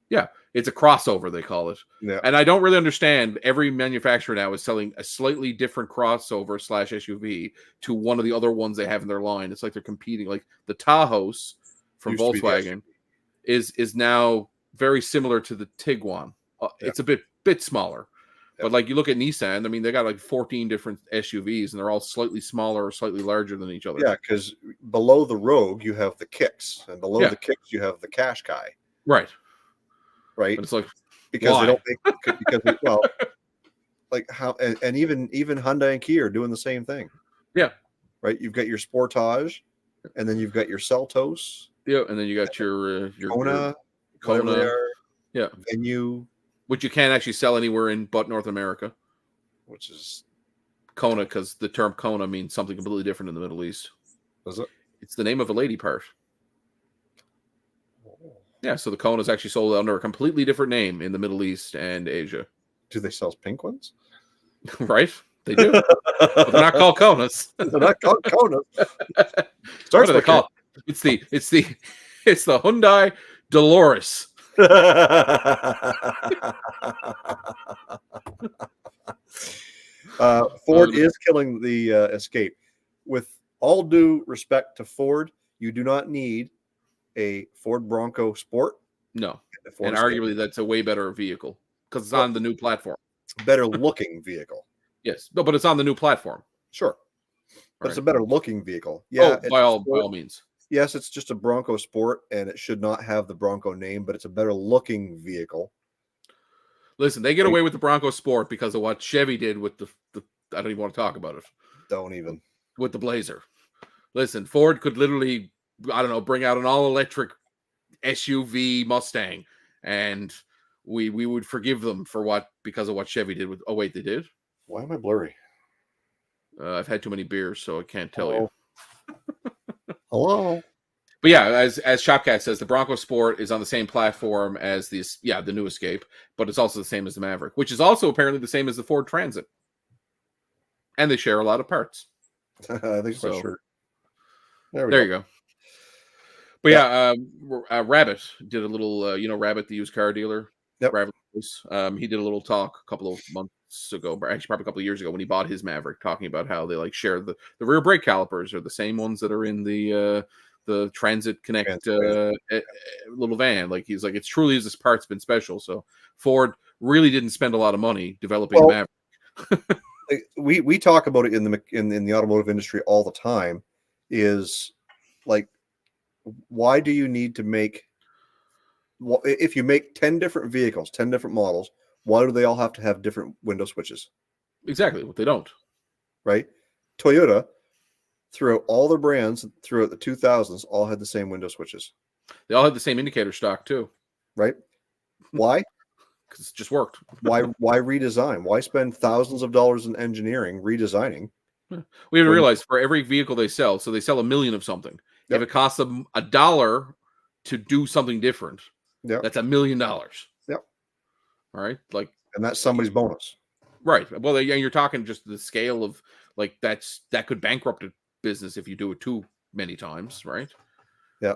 Yeah, it's a crossover, they call it. Yeah. And I don't really understand. Every manufacturer now is selling a slightly different crossover / SUV to one of the other ones they have in their line. It's like they're competing. Like the Tahoe from Volkswagen is now very similar to the Tiguan. It's a bit smaller. But like you look at Nissan, I mean, they got like 14 different SUVs, and they're all slightly smaller or slightly larger than each other. Yeah, because below the Rogue, you have the Kicks, and below the Kicks, you have the Qashqai. Right. But it's like, because they don't make like how and even Hyundai and Kia are doing the same thing. Yeah. Right. You've got your Sportage, and then you've got your Seltos. Yeah, and then you got your Kona. Yeah. Venue. Which you can't actually sell anywhere in but North America. Which is Kona, because the term Kona means something completely different in the Middle East. Does it? It's the name of a lady part. Yeah, so the Kona is actually sold under a completely different name in the Middle East and Asia. Do they sell pink ones? Right, they do. But they're not called Konas. They're not called Konas. What do they call it? It's the Hyundai Dolores. Ford is killing the Escape. With all due respect to Ford, you do not need a Ford Bronco Sport. No, and arguably that's a way better vehicle because it's on the new platform. Better looking vehicle. Yes, no, but it's on the new platform. Sure, but it's a better looking vehicle. Yeah, by all means. Yes, it's just a Bronco Sport, and it should not have the Bronco name, but it's a better looking vehicle. Listen, they get away with the Bronco Sport because of what Chevy did with the I don't even want to talk about it. Don't even. With the Blazer. Listen, Ford could literally, I don't know, bring out an all-electric SUV Mustang, and we would forgive them because of what Chevy did with. Oh wait, they did. Why am I blurry? I've had too many beers, so I can't tell you. Hello. But yeah, as Shopcat says, the Bronco Sport is on the same platform as the new Escape, but it's also the same as the Maverick, which is also apparently the same as the Ford Transit, and they share a lot of parts. I think so. Sure. There you go. But yeah, Rabbit did a little, Rabbit, the used car dealer. Yep. Rabbit, he did a little talk a couple of months ago, actually probably a couple of years ago when he bought his Maverick, talking about how they like share the rear brake calipers are the same ones that are in the Transit Connect little van. Like he's like, it's truly as this part's been special. So Ford really didn't spend a lot of money developing the Maverick. we talk about it in the automotive industry all the time. Is like, why do you need to make? Well, if you make 10 different vehicles, 10 different models, why do they all have to have different window switches? Exactly what they don't. Right? Toyota, throughout all their brands, throughout the 2000s, all had the same window switches. They all had the same indicator stock too. Right? Why? Because it just worked. Why redesign? Why spend thousands of dollars in engineering redesigning? We have to realize for every vehicle they sell, so they sell 1 million of something. Yep. If it costs them $1 to do something different, that's $1 million. Yep. All right, like, and that's somebody's bonus. Right. Well, you're talking just the scale of like that could bankrupt a business if you do it too many times, right? Yeah.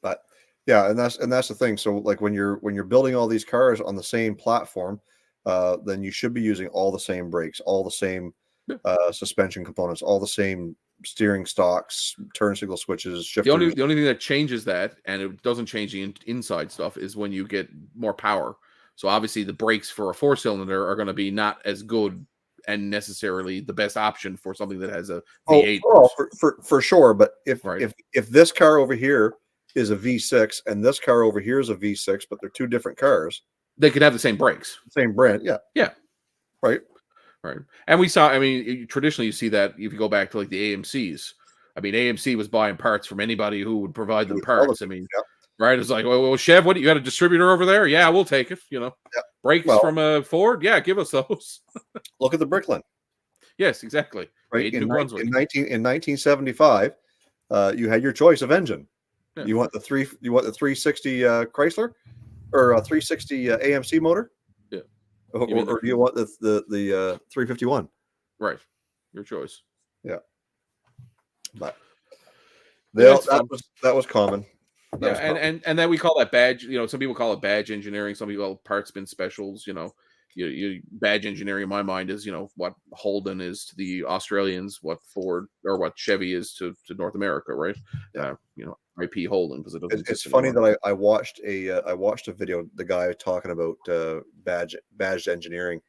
But yeah, and that's the thing. So like when you're building all these cars on the same platform, then you should be using all the same brakes, all the same suspension components, all the same steering stocks, turn signal switches, shifters. The only thing that changes that, and it doesn't change the inside stuff, is when you get more power. So obviously the brakes for a 4-cylinder are going to be not as good and necessarily the best option for something that has a V8. For sure. But if this car over here is a V6 and this car over here is a V6, but they're two different cars, they could have the same brakes, same brand. Yeah. Right. And we saw, I mean, traditionally you see that if you go back to like the AMCs. I mean, AMC was buying parts from anybody who would provide them parts. I mean, right? It's like, well, Chev, what, you got a distributor over there? Yeah, we'll take it. Brakes from a Ford? Yeah, give us those. Look at the Bricklin. Yes, exactly. Right. In 1975, you had your choice of engine. Yeah. You want the 360 Chrysler or a 360 AMC motor? Yeah. Or do you want the 351? Right. Your choice. Yeah. But that was common. And then we call that badge. Some people call it badge engineering. Some people call it parts bin specials. You badge engineering in my mind is what Holden is to the Australians, what Ford or what Chevy is to North America, right? IP Holden, because it's funny that I watched a video, the guy talking about badge engineering,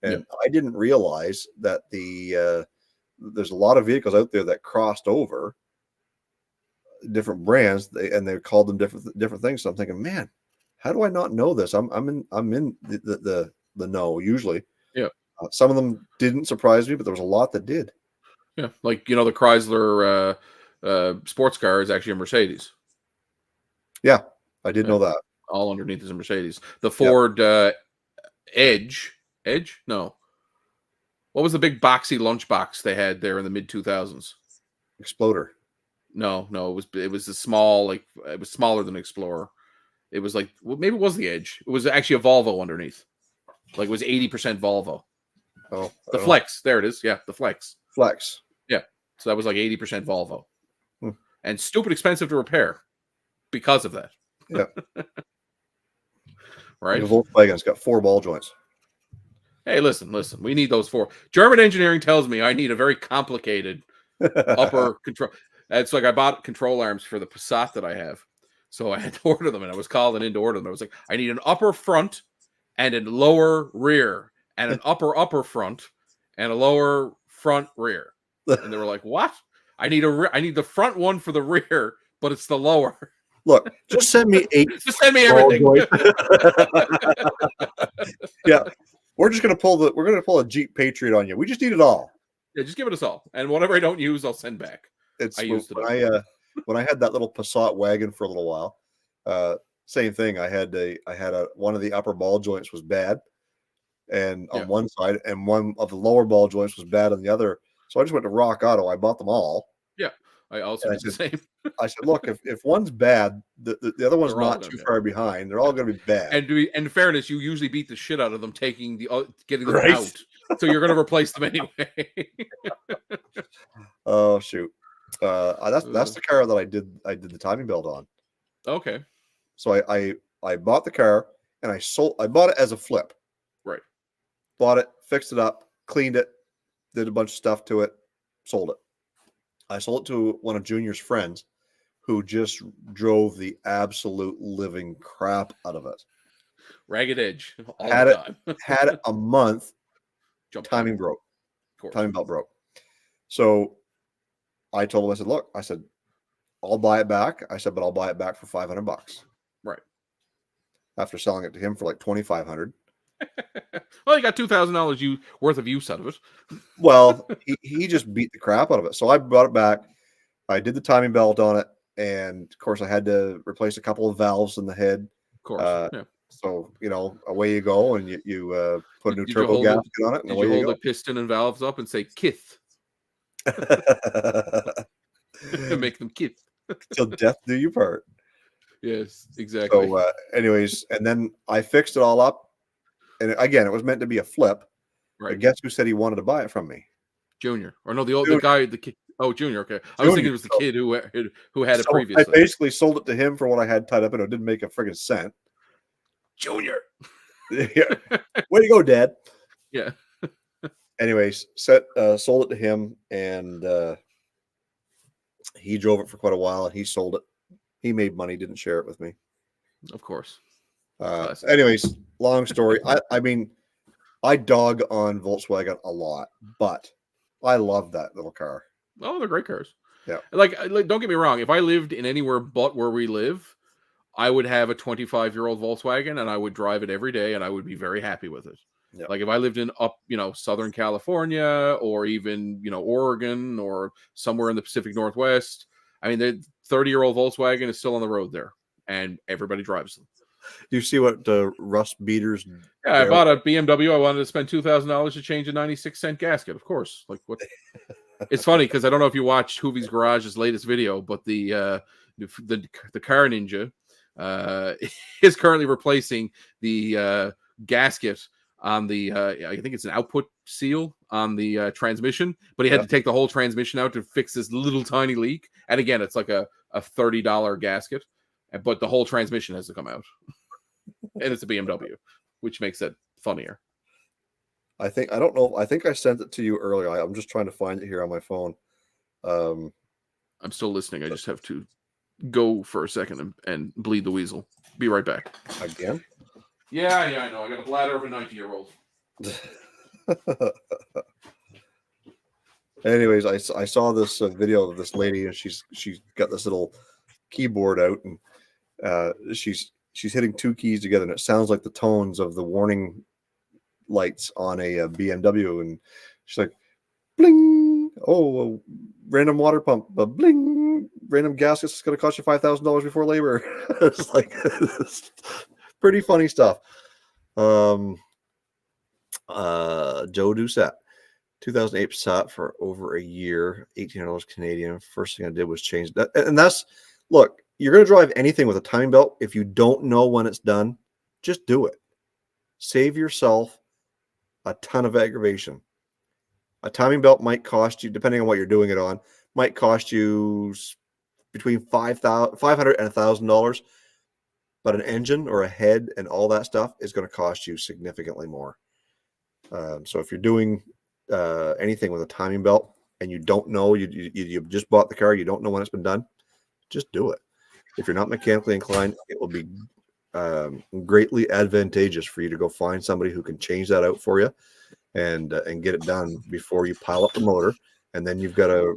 and I didn't realize that there's a lot of vehicles out there that crossed over different brands, and they called them different things. So I'm thinking, man, how do I not know this? I'm in the know usually. Yeah. Some of them didn't surprise me, but there was a lot that did. Yeah, like the Chrysler sports car is actually a Mercedes. Yeah, I did know that. All underneath is a Mercedes. The Ford Edge? No. What was the big boxy lunchbox they had there in the mid 2000s? Exploder. No, it was a small, like it was smaller than Explorer. It was like, well, maybe it was the Edge. It was actually a Volvo underneath. Like it was 80% Volvo. Oh, the Flex. There it is. Yeah, the Flex. Yeah. So that was like 80% Volvo. And stupid expensive to repair because of that. Yeah. Right. The Volkswagen's got 4 ball joints. Hey, listen. We need those 4. German engineering tells me I need a very complicated upper control. It's like I bought control arms for the Passat that I have. So I had to order them, and I was calling in to order them. I was like, I need an upper front and a lower rear and an upper front and a lower front rear. And they were like, what? I need the front one for the rear, but it's the lower. Look, just send me 8. Just send me everything. Yeah. We're gonna pull a Jeep Patriot on you. We just need it all. Yeah, just give it us all, and whatever I don't use, I'll send back. It's I used it when up. when I had that little Passat wagon for a little while. Same thing. I had one of the upper ball joints was bad, and Yeah. on one side, and one of the lower ball joints was bad on the other. So I just went to Rock Auto. I bought them all. Yeah, I also And did the same. I said, look, if one's bad, the other one's They're all not gonna too be far behind. They're all going to be bad. And in fairness, you usually beat the shit out of them taking getting them Right? out. So you're going to replace them anyway. Oh shoot. That's the car that I did the timing belt on. Okay. So I bought the car and I bought it as a flip. Right. Bought it, fixed it up, cleaned it, did a bunch of stuff to it, sold it. I sold it to one of Junior's friends who just drove the absolute living crap out of it. Ragged edge all Had the it time. had a month. Timing broke. Timing belt broke. So I told him, I said, look, I said, I'll buy it back. I said, but I'll buy it back for $500. Right. After selling it to him for like $2,500. Well, you got $2,000 worth of use out of it. Well, he just beat the crap out of it. So I brought it back. I did the timing belt on it, and of course, I had to replace a couple of valves in the head. Of course, yeah. So away you go, and you put a new turbo gasket on it, and away you go. Did you hold the piston and valves up and say "kith"? Make them kith. Till death do you part. Yes, exactly. So, anyways, and then I fixed it all up. And again, it was meant to be a flip. Right. But guess who said he wanted to buy it from me? Junior. Or no, the guy, the kid. Oh, Junior. Okay. I was thinking it was the kid who had it previously. I basically sold it to him for what I had tied up, and it didn't make a friggin' cent. Junior. Yeah. Way to go, Dad. Yeah. Anyways, sold it to him, and he drove it for quite a while, and he sold it. He made money, didn't share it with me. Of course. Anyways, long story. I mean, I dog on Volkswagen a lot, but I love that little car. Oh, they're great cars. Yeah. Like, don't get me wrong. If I lived in anywhere but where we live, I would have a 25-year-old Volkswagen, and I would drive it every day, and I would be very happy with it. Yeah. Like if I lived in Southern California, or even Oregon, or somewhere in the Pacific Northwest, I mean, the 30-year-old Volkswagen is still on the road there, and everybody drives them. Do you see what Russ Beaters? Yeah, I bought a BMW. I wanted to spend $2,000 to change a 96-cent gasket. Of course, like what? It's funny because I don't know if you watched Hoovie's Garage's latest video, but the car ninja is currently replacing the gasket on the I think it's an output seal on the transmission, but he had to take the whole transmission out to fix this little tiny leak. And again, it's like a $30 gasket, but the whole transmission has to come out. And it's a BMW, which makes it funnier. I think I sent it to you earlier. I'm just trying to find it here on my phone. I'm still listening. I just have to go for a second and bleed the weasel. Be right back. Again? Yeah, I know. I got a bladder of a 90-year-old. Anyways, I saw this video of this lady, and she's got this little keyboard out, and she's hitting two keys together, and it sounds like the tones of the warning lights on a BMW. And she's like, bling, oh, random water pump, bling, random gasket is going to cost you $5,000 before labor. It's like it's pretty funny stuff. Joe Doucette, 2008 Passat for over a year, $1,800 Canadian. First thing I did was change that. And that's, look, you're going to drive anything with a timing belt. If you don't know when it's done, just do it. Save yourself a ton of aggravation. A timing belt might cost you, depending on what you're doing it on, might cost you between $500 and $1,000. But an engine or a head and all that stuff is going to cost you significantly more. So if you're doing anything with a timing belt and you don't know, you just bought the car, you don't know when it's been done, just do it. If you're not mechanically inclined, it will be greatly advantageous for you to go find somebody who can change that out for you and get it done before you pile up the motor. And then you've got a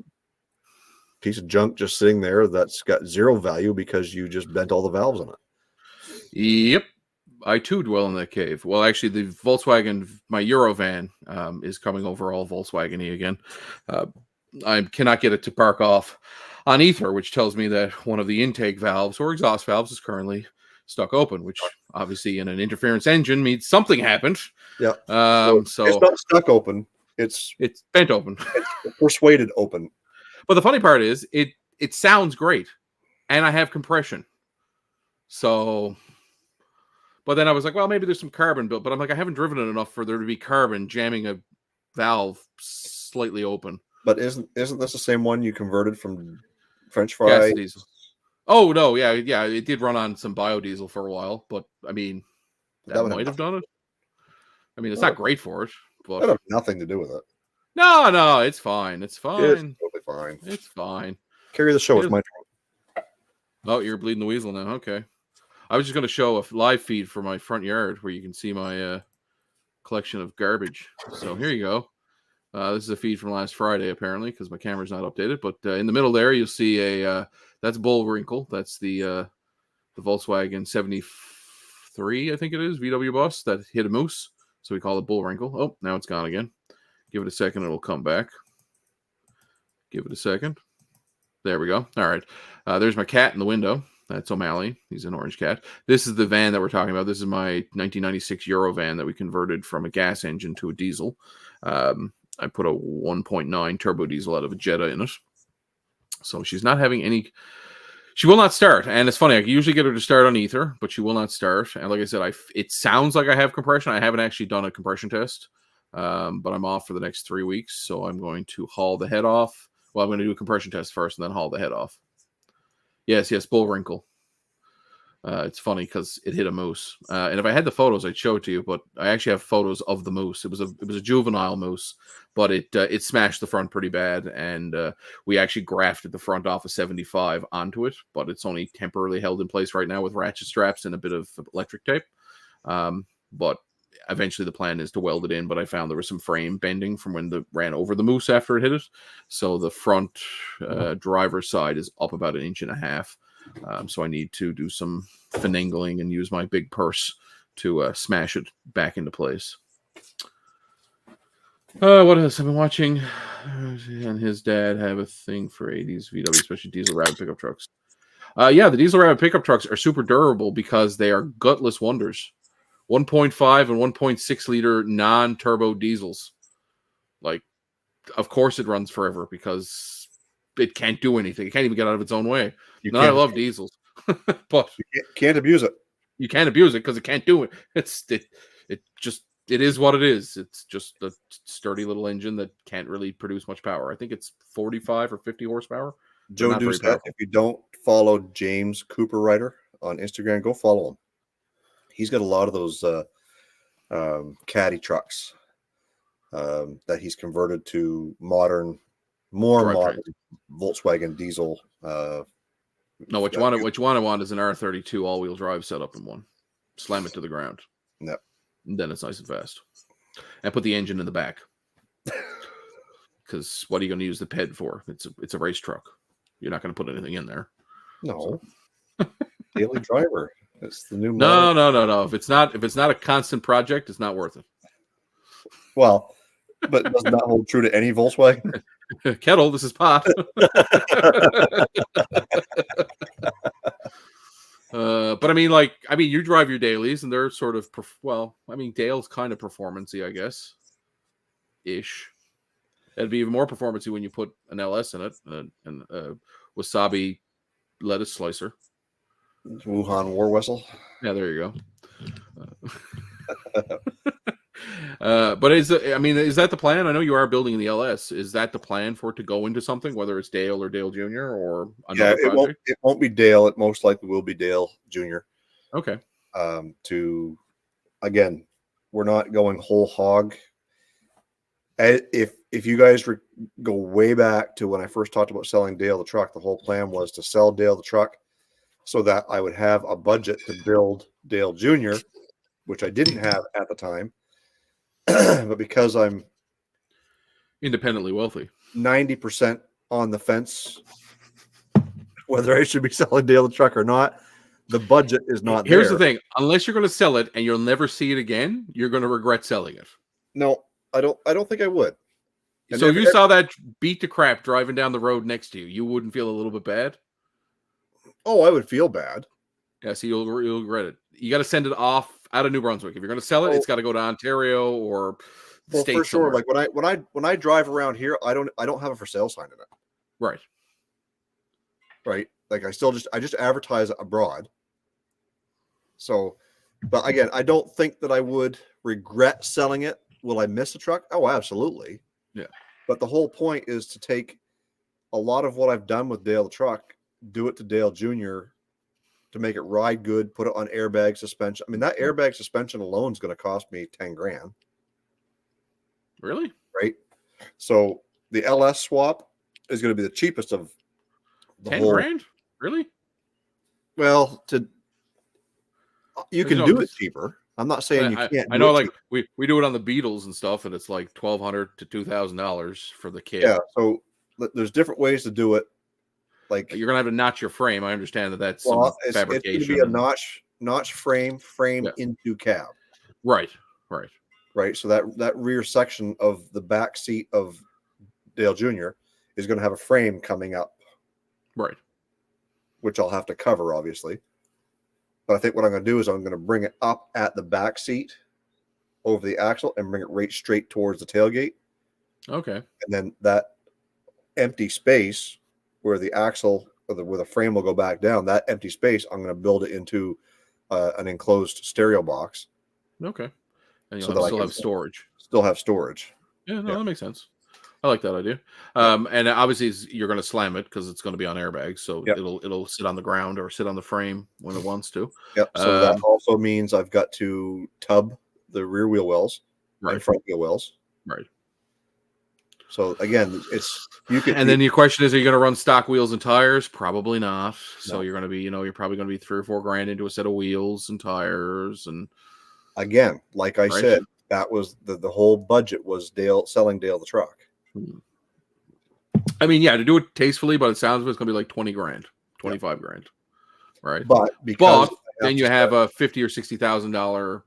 piece of junk just sitting there that's got zero value because you just bent all the valves on it. Yep. I too dwell in that cave. Well, actually, the Volkswagen, my Eurovan, is coming over all Volkswagen-y again. I cannot get it to park off on ether, which tells me that one of the intake valves or exhaust valves is currently stuck open, which obviously in an interference engine means something happened. Yeah. So it's not stuck open. It's bent open. It's persuaded open. But the funny part is it sounds great, and I have compression. So, but then I was like, well, maybe there's some carbon built, but I'm like, I haven't driven it enough for there to be carbon jamming a valve slightly open. But isn't this the same one you converted from French fry? Gas to diesel. Oh no, yeah, it did run on some biodiesel for a while, but I mean, that might have done it. I mean, it's not great for it, but that has nothing to do with it. No, it's fine. It's fine. It's totally fine. It's fine. Carry the show. It's my turn. Oh, you're bleeding the weasel now. Okay. I was just going to show a live feed for my front yard where you can see my collection of garbage. So here you go. This is a feed from last Friday, apparently, because my camera's not updated. But in the middle there, you'll see that's Bullwinkle. That's the Volkswagen 73, I think it is, VW bus that hit a moose. So we call it Bullwinkle. Oh, now it's gone again. Give it a second, it'll come back. Give it a second. There we go. All right. There's my cat in the window. That's O'Malley. He's an orange cat. This is the van that we're talking about. This is my 1996 Eurovan that we converted from a gas engine to a diesel. I put a 1.9 turbo diesel out of a Jetta in it. So she's not having any... She will not start. And it's funny, I usually get her to start on ether, but she will not start. And like I said, it sounds like I have compression. I haven't actually done a compression test, but I'm off for the next 3 weeks. So I'm going to haul the head off. Well, I'm going to do a compression test first and then haul the head off. Yes, Bullwinkle. It's funny because it hit a moose. And if I had the photos, I'd show it to you. But I actually have photos of the moose. It was a juvenile moose, but it smashed the front pretty bad. And we actually grafted the front off a 75 onto it, but it's only temporarily held in place right now with ratchet straps and a bit of electric tape. But eventually the plan is to weld it in, but I found there was some frame bending from when the ran over the moose after it hit it. So the front driver's side is up about 1.5 inches. So I need to do some finagling and use my big purse to smash it back into place. What else? I've been watching, and his dad have a thing for 80s VW, especially diesel Rabbit pickup trucks. The diesel Rabbit pickup trucks are super durable because they are gutless wonders. 1.5 and 1.6 liter non-turbo diesels. Like, of course it runs forever because it can't do anything. It can't even get out of its own way. I love diesels, but you can't abuse it. You can't abuse it because it can't do it. It is what it is. It's just a sturdy little engine that can't really produce much power. I think it's 45 or 50 horsepower. Joe Doucette, if you don't follow James Cooper Ryder on Instagram, go follow him. He's got a lot of those caddy trucks that he's converted to more modern Volkswagen diesel. No, what you want is an R32 all-wheel drive setup in one. Slam it to the ground. Yep. And then it's nice and fast. And put the engine in the back. Because what are you going to use the PED for? It's a race truck. You're not going to put anything in there. No. Daily driver. It's the new model. No. If it's not a constant project, it's not worth it. Well, but doesn't that hold true to any Volkswagen? Kettle, this is pot. But I mean, you drive your dailies, and they're sort of Dale's kind of performance-y, I guess, ish. It'd be even more performance-y when you put an LS in it and a wasabi lettuce slicer. Wuhan war whistle. Yeah, there you go. But is that the plan? I know you are building the LS. Is that the plan for it to go into something, whether it's Dale or Dale Jr. or another project? It won't be Dale. It most likely will be Dale Jr. Okay. Again, we're not going whole hog. If you guys go way back to when I first talked about selling Dale the truck, the whole plan was to sell Dale the truck so that I would have a budget to build Dale Jr., which I didn't have at the time. But because I'm independently wealthy, 90% on the fence, whether I should be selling Dale the truck or not, the budget is not Here's there. the thing: unless you're going to sell it and you'll never see it again, you're going to regret selling it. No, I don't think I would. And So if you saw that beat to crap driving down the road next to you, you wouldn't feel a little bit bad? Oh, I would feel bad. Yeah, so you'll regret it. You got to send it off out of New Brunswick. If you're going to sell it, it's got to go to Ontario or well, state for sure. somewhere. Like when I drive around here, I don't have a for sale sign in it. Right. Right. Like I just advertise abroad. So, but again, I don't think that I would regret selling it. Will I miss a truck? Oh, absolutely. Yeah. But the whole point is to take a lot of what I've done with Dale the truck, do it to Dale Jr. to make it ride good, put it on airbag suspension. I mean, that airbag suspension alone is going to cost me 10 grand. Really? Right. So the LS swap is going to be the cheapest of the 10 whole. grand? Really? Well, you can do it cheaper. I'm not saying you can't. I know, like we do it on the Beetles and stuff, and it's like $1,200 to $2,000 for the kit. Yeah. So there's different ways to do it. Like you're gonna have to notch your frame. I understand that's some fabrication. It's going to be a notch frame into cab. Right. So that rear section of the back seat of Dale Jr. is going to have a frame coming up. Right. Which I'll have to cover, obviously. But I think what I'm going to do is I'm going to bring it up at the back seat over the axle and bring it right straight towards the tailgate. Okay. And then that empty space where the axle where the frame will go back down, that empty space, I'm going to build it into an enclosed stereo box. Okay. And you'll still have storage. Still have storage. Yeah, that makes sense. I like that idea. And obviously you're going to slam it because it's going to be on airbags, so it'll sit on the ground or sit on the frame when it wants to. Yep. So that also means I've got to tub the rear wheel wells and front wheel wells. Right. So again, then your question is, are you going to run stock wheels and tires? Probably not. So no. You're going to be, you're probably going to be $3 or $4 grand into a set of wheels and tires. And again, like I said, that was the whole budget was selling Dale the truck. I mean, to do it tastefully, but it sounds like it's going to be like 20 grand, 25 grand, right? But then you have a $50,000 or $60,000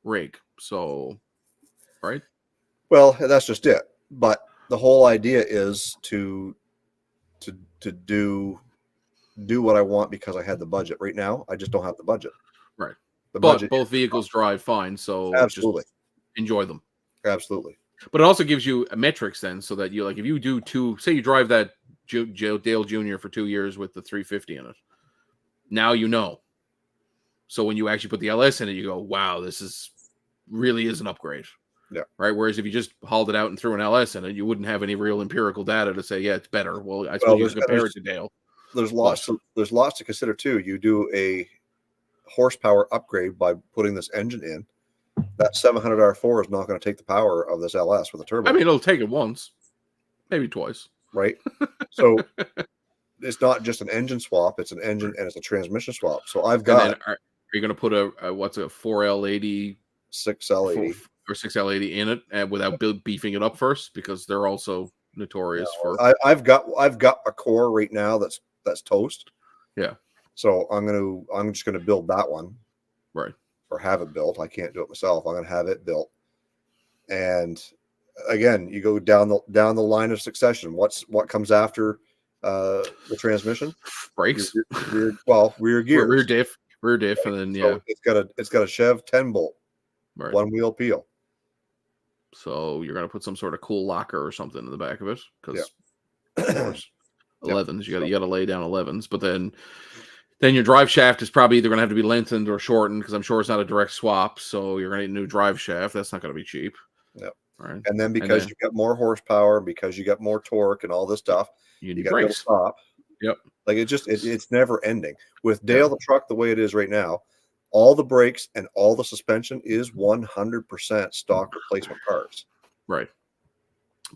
rig. So, right? Well, that's just it. But the whole idea is to do what I want because I had the budget. Right now, I just don't have the budget. Right. But both vehicles drive fine, so absolutely just enjoy them. Absolutely. But it also gives you a metrics then, so that you like if you do say you drive that Dale Jr. for 2 years with the 350 in it. Now you know. So when you actually put the LS in it, you go, "Wow, this really is an upgrade." Yeah. Right. Whereas if you just hauled it out and threw an LS in it, you wouldn't have any real empirical data to say, "Yeah, it's better." Well, I suppose you can compare it to Dale. There's lots to consider too. You do a horsepower upgrade by putting this engine in. That 700 R4 is not going to take the power of this LS with a turbo. I mean, it'll take it once, maybe twice. Right. So it's not just an engine swap; it's an engine and it's a transmission swap. So I've got. Are you going to put a 4L80, 6L80, or 6L80 in it without beefing it up first, because they're also notorious for. I've got a core right now that's toast. Yeah. So I'm just gonna build that one. Right. Or have it built. I can't do it myself. I'm going to have it built. And again, you go down the line of succession. What comes after the transmission? Brakes. Rear gears. Rear diff, right. And then so it's got a Chev 10 bolt, right. One wheel peel. So you're going to put some sort of cool locker or something in the back of it, because of course 11s. You got to lay down 11s, but then your drive shaft is probably either going to have to be lengthened or shortened, because I'm sure it's not a direct swap. So you're going to need a new drive shaft. That's not going to be cheap. Yep. Right. And then because you got more horsepower, because you got more torque and all this stuff, you got to stop. Yep. Like it's never ending. With Dale the truck the way it is right now, all the brakes and all the suspension is 100% stock replacement parts. Right.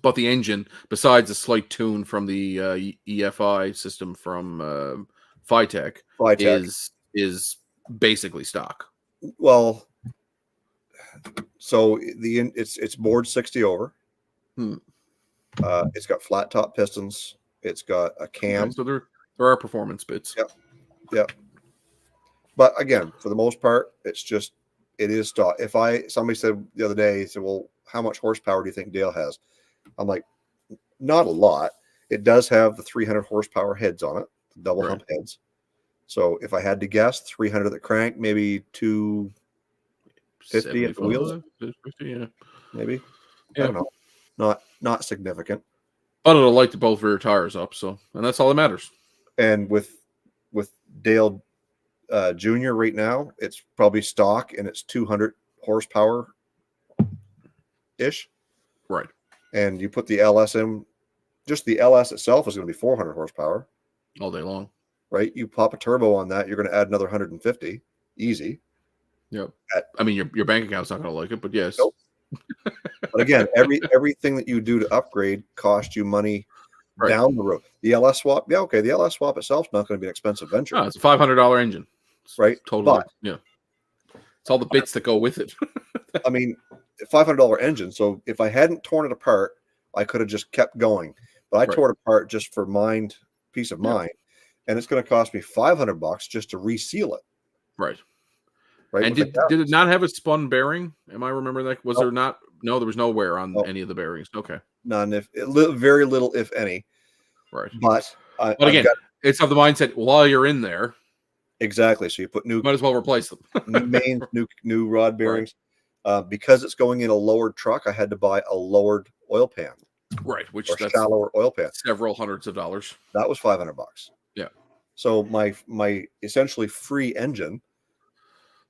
But the engine, besides a slight tune from the EFI system from Phytech is basically stock. Well, so it's board 60 over. It's got flat top pistons. It's got a cam. Okay, so there are performance bits. Yep. But again, for the most part, it is stock. Somebody said the other day, he said, well, how much horsepower do you think Dale has? I'm like, not a lot. It does have the 300 horsepower heads on it, the double hump heads. So if I had to guess, 300 at the crank, maybe 250 at the wheels. 250, yeah. Maybe. Yeah. I don't know. Not significant. But it'll light the both rear tires up, and that's all that matters. And with Dale Jr. right now, it's probably stock and it's 200 horsepower ish. Right. And you put the LS in, just the LS itself is going to be 400 horsepower all day long. Right. You pop a turbo on that, you're going to add another 150 easy. Yep. I mean, your bank account's not going to like it, but yes. Nope. But again, everything that you do to upgrade costs you money down the road. The LS swap, the LS swap itself is not going to be an expensive venture. No, it's a $500 engine. Right. Totally. Yeah. It's all the bits that go with it. I mean, $500 engine. So if I hadn't torn it apart, I could have just kept going. But I tore it apart just for peace of mind. And it's going to cost me $500 just to reseal it. Right. And did it not have a spun bearing? Am I remembering that? Was there not? No, there was no wear on any of the bearings. Okay. None, very little, if any. Right. But again, it's of the mindset while you're in there. Exactly. So you put might as well replace them. new mains, new rod bearings. Right. Because it's going in a lowered truck, I had to buy a lowered oil pan. Right, which that's shallower oil pan. Several hundreds of dollars. That was $500. Yeah. So my essentially free engine,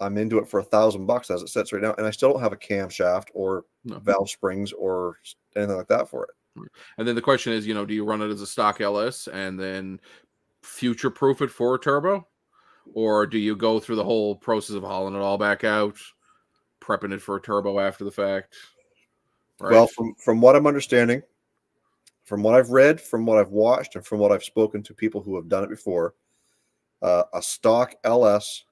I'm into it for $1,000 as it sits right now, and I still don't have a camshaft or valve springs or anything like that for it. And then the question is, do you run it as a stock LS and then future proof it for a turbo, or do you go through the whole process of hauling it all back out, prepping it for a turbo after the fact? Right? Well, from what I'm understanding, from what I've read, from what I've watched, and from what I've spoken to people who have done it before, a stock LS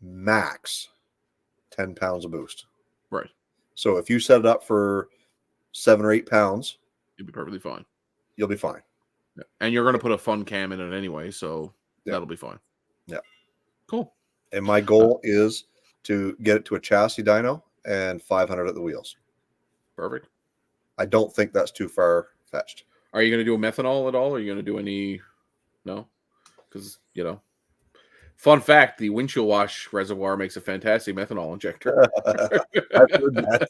max 10 pounds of boost. Right. So if you set it up for 7 or 8 pounds, you'll be perfectly fine. You'll be fine. Yeah. And you're going to put a fun cam in it anyway, so that'll be fine. Yeah. Cool. And my goal is to get it to a chassis dyno and 500 at the wheels. Perfect. I don't think that's too far fetched. Are you going to do a methanol at all? Are you going to do any? No, because fun fact: the windshield wash reservoir makes a fantastic methanol injector. I've heard that.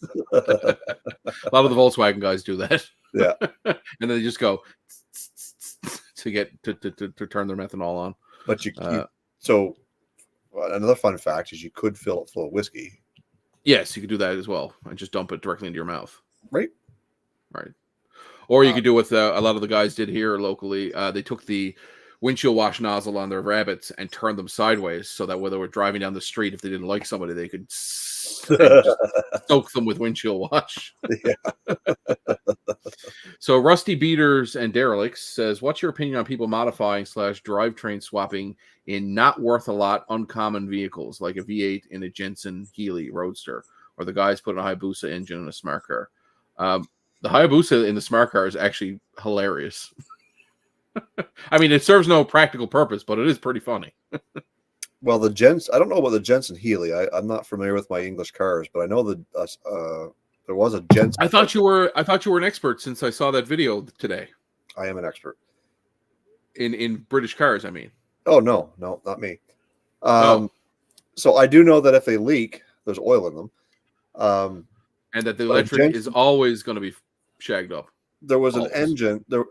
A lot of the Volkswagen guys do that. Yeah, and then they just go to turn their methanol on. But so another fun fact is you could fill it full of whiskey. Yes, you could do that as well, and just dump it directly into your mouth. Right. Or you could do what a lot of the guys did here locally. They took the windshield wash nozzle on their rabbits and turned them sideways so that when they were driving down the street, if they didn't like somebody, they could soak them with windshield wash. Yeah. So Rusty Beaters and Derelicts says, what's your opinion on people modifying / drivetrain swapping in not worth a lot uncommon vehicles like a V8 in a Jensen Healy Roadster, or the guys putting a Hayabusa engine in a smart car? The Hayabusa in the smart car is actually hilarious. I mean, it serves no practical purpose, but it is pretty funny. Well, I don't know about the Jensen Healy. I'm not familiar with my English cars, but I know that there was a Jensen. I thought you were an expert since I saw that video today. I am an expert in British cars. I mean, oh no, not me. So I do know that if they leak, there's oil in them, and that the electric is always going to be shagged up. There was an engine. There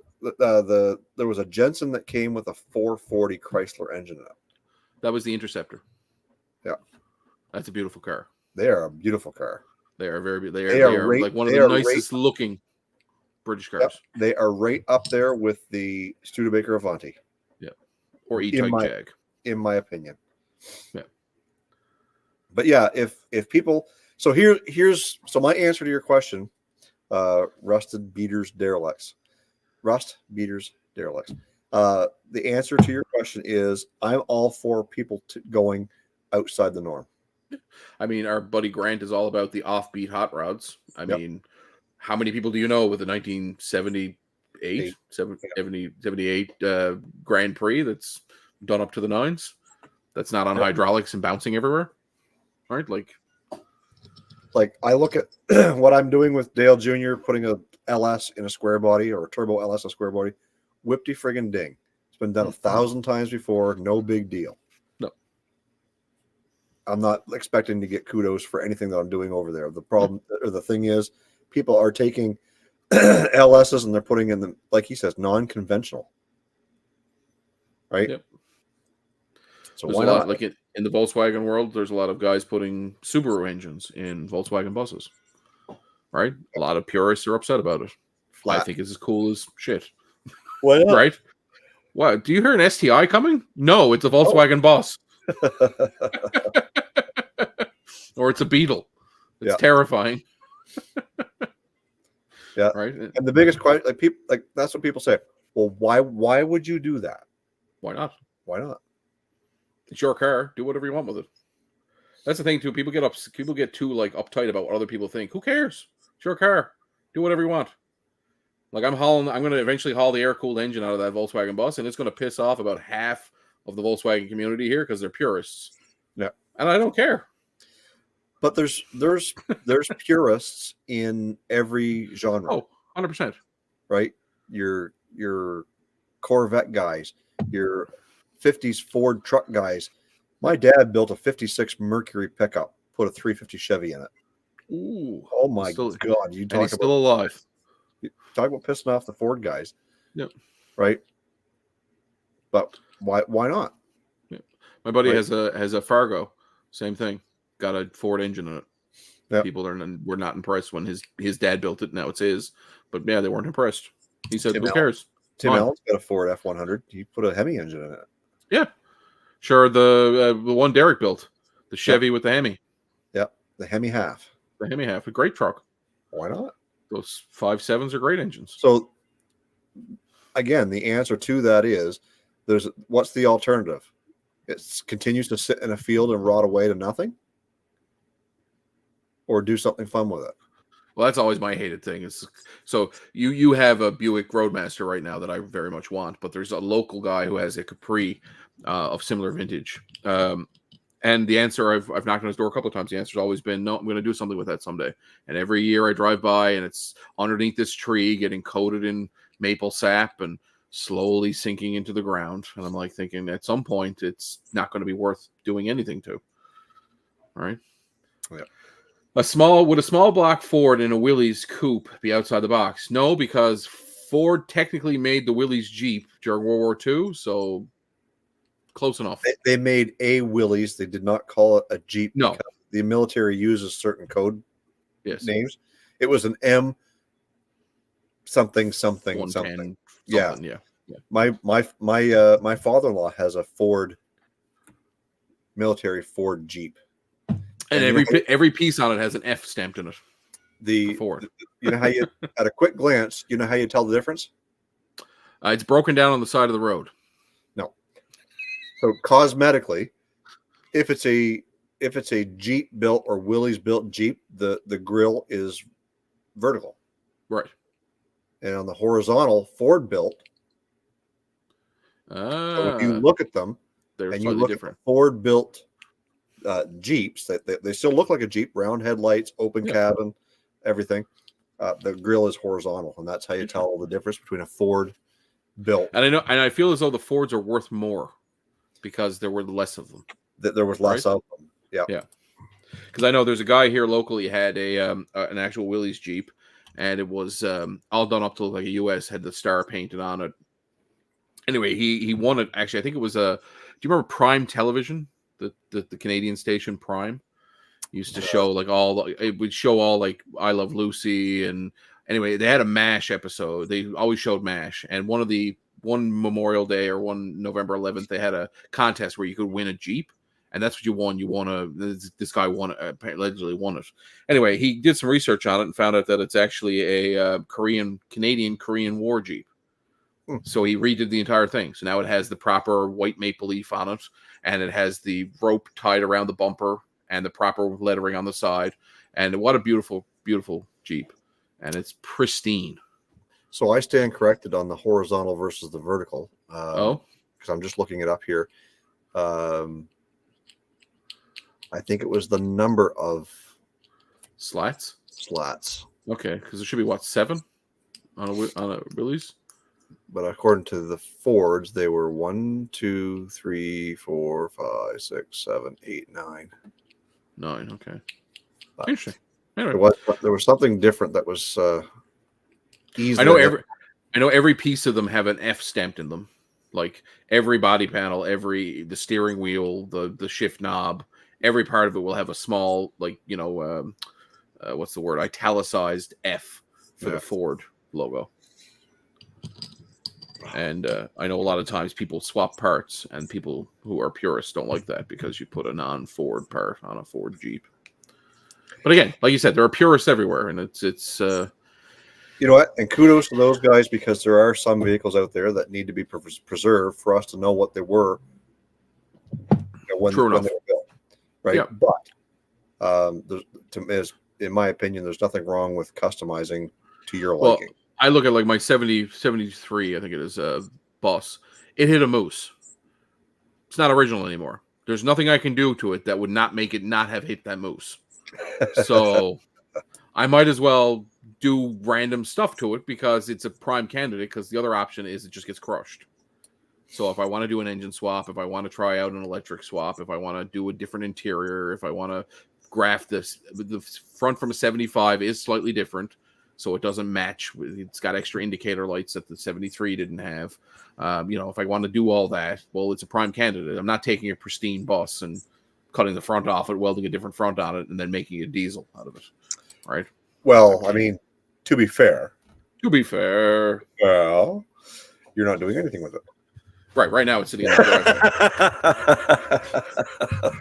was a Jensen that came with a 440 Chrysler engine in it. That was the Interceptor. Yeah, that's a beautiful car. They are a beautiful car. They are very. They are like one of the nicest looking British cars. Yep, they are right up there with the Studebaker Avanti. Yeah, or E-Type Jag, in my opinion. Yeah, but yeah, if people, so here's my answer to your question, Rust Beaters Derelicts. The answer to your question is I'm all for people going outside the norm. I mean, our buddy Grant is all about the offbeat hot rods. I mean, how many people do you know with a 1978 Grand Prix that's done up to the nines? that's not on hydraulics and bouncing everywhere, right? Like I look at what I'm doing with Dale Jr. putting a LS in a square body or a turbo LS in a square body. Whipty friggin' ding. It's been done 1,000 times before. No big deal. No. I'm not expecting to get kudos for anything that I'm doing over there. The problem or the thing is, people are taking LSs and they're putting in them, like he says, non-conventional. Right? Yep. So there's why a lot, not? like in the Volkswagen world, there's a lot of guys putting Subaru engines in Volkswagen buses. Right? A lot of purists are upset about it. Flat. I think it's as cool as shit. Why not? Right? What? Do you hear an STI coming? No, it's a Volkswagen bus. Or it's a Beetle. It's terrifying. Yeah. Right? And the biggest question, like people, like that's what people say. Well, why would you do that? Why not? Why not? It's your car. Do whatever you want with it. That's the thing too. People get too like uptight about what other people think. Who cares? It's your car. Do whatever you want. Like I'm going to eventually haul the air-cooled engine out of that Volkswagen bus, and it's going to piss off about half of the Volkswagen community here because they're purists. Yeah. And I don't care. But there's purists in every genre. Oh, 100%. Right? Your Corvette guys, your 50s Ford truck guys. My dad built a 56 Mercury pickup, put a 350 Chevy in it. Ooh. Oh my God. You talk he's still alive. Talk about pissing off the Ford guys. Yep. Right? But why not? Yeah. My buddy has a Fargo. Same thing. Got a Ford engine in it. Yep. People were not impressed when his dad built it. Now it's his. But yeah, they weren't impressed. He said, who cares? Tim Allen's got a Ford F100. He put a Hemi engine in it. Yeah. Sure. The one Derek built. The Chevy with the Hemi. Yep. The Hemi half. The Hemi half. A great truck. Why not? Those 5.7s are great engines. So again, the answer to that is what's the alternative? It continues to sit in a field and rot away to nothing? Or do something fun with it? Well, that's always my hated thing. So you have a Buick Roadmaster right now that I very much want, but there's a local guy who has a Capri of similar vintage. And the answer, I've knocked on his door a couple of times. The answer's always been, no, I'm going to do something with that someday. And every year I drive by and it's underneath this tree getting coated in maple sap and slowly sinking into the ground. And I'm like thinking at some point it's not going to be worth doing anything to. All right. Yeah. Would a small block Ford in a Willys coupe be outside the box? No, because Ford technically made the Willys Jeep during World War II, so close enough. They made a Willys. They did not call it a Jeep. No. Because the military uses certain code names. It was an M something. Yeah. My father-in-law has a military Ford Jeep. And every piece on it has an F stamped in it. The Ford. You know how you, at a quick glance, you know how you tell the difference? It's broken down on the side of the road. No. So cosmetically, if it's a Jeep built or Willys built Jeep, the grill is vertical. Right. And on the horizontal, Ford built. So if you look at them, and you look different. At Ford built Jeeps, they still look like a Jeep, round headlights, open cabin, everything. The grill is horizontal, and that's how you tell the difference between a Ford built. And I feel as though the Fords are worth more because there were less of them. There was less of them. Yeah. Yeah. Because I know there's a guy here locally had an actual Willys Jeep, and it was all done up to look like a US, had the star painted on it. Anyway, he won it. Actually, I think it was do you remember Prime Television? The Canadian station Prime used to show it would show all like I Love Lucy, and anyway, they had a MASH episode. They always showed MASH, and one Memorial Day or one November 11th, they had a contest where you could win a Jeep, and that's what you won. You won this guy allegedly won it. Anyway, he did some research on it and found out that it's actually a Canadian Korean War Jeep. So he redid the entire thing. So now it has the proper white maple leaf on it, and it has the rope tied around the bumper and the proper lettering on the side. And what a beautiful, beautiful Jeep. And it's pristine. So I stand corrected on the horizontal versus the vertical. Because I'm just looking it up here. I think it was the number of Slats. Okay, because there should be 7 on a release. But according to the Fords, they were 1, 2, 3, 4, 5, 6, 7, 8, 9. 9. Okay. Interesting. Anyway. There was something different that was easy. I know every piece of them have an F stamped in them. Like every body panel, the steering wheel, the shift knob, every part of it will have a small, what's the word? Italicized F for the Ford logo. And I know a lot of times people swap parts, and people who are purists don't like that because you put a non-Ford part on a Ford Jeep. But again, like you said, there are purists everywhere, and it's you know what? And kudos to those guys, because there are some vehicles out there that need to be preserved for us to know what they were when they were built, right? Yeah. But in my opinion, there's nothing wrong with customizing to your liking. I look at like my 73, I think it is, bus. It hit a moose. It's not original anymore. There's nothing I can do to it that would not make it not have hit that moose. So I might as well do random stuff to it because it's a prime candidate, because the other option is it just gets crushed. So if I want to do an engine swap, if I want to try out an electric swap, if I want to do a different interior, if I want to graft this, the front from a 75 is slightly different, so it doesn't match. It's got extra indicator lights that the 73 didn't have. If I want to do all that, well, it's a prime candidate. I'm not taking a pristine bus and cutting the front off it, welding a different front on it, and then making a diesel out of it, right? Well, I mean, to be fair, well, you're not doing anything with it. Right now it's sitting in the driveway.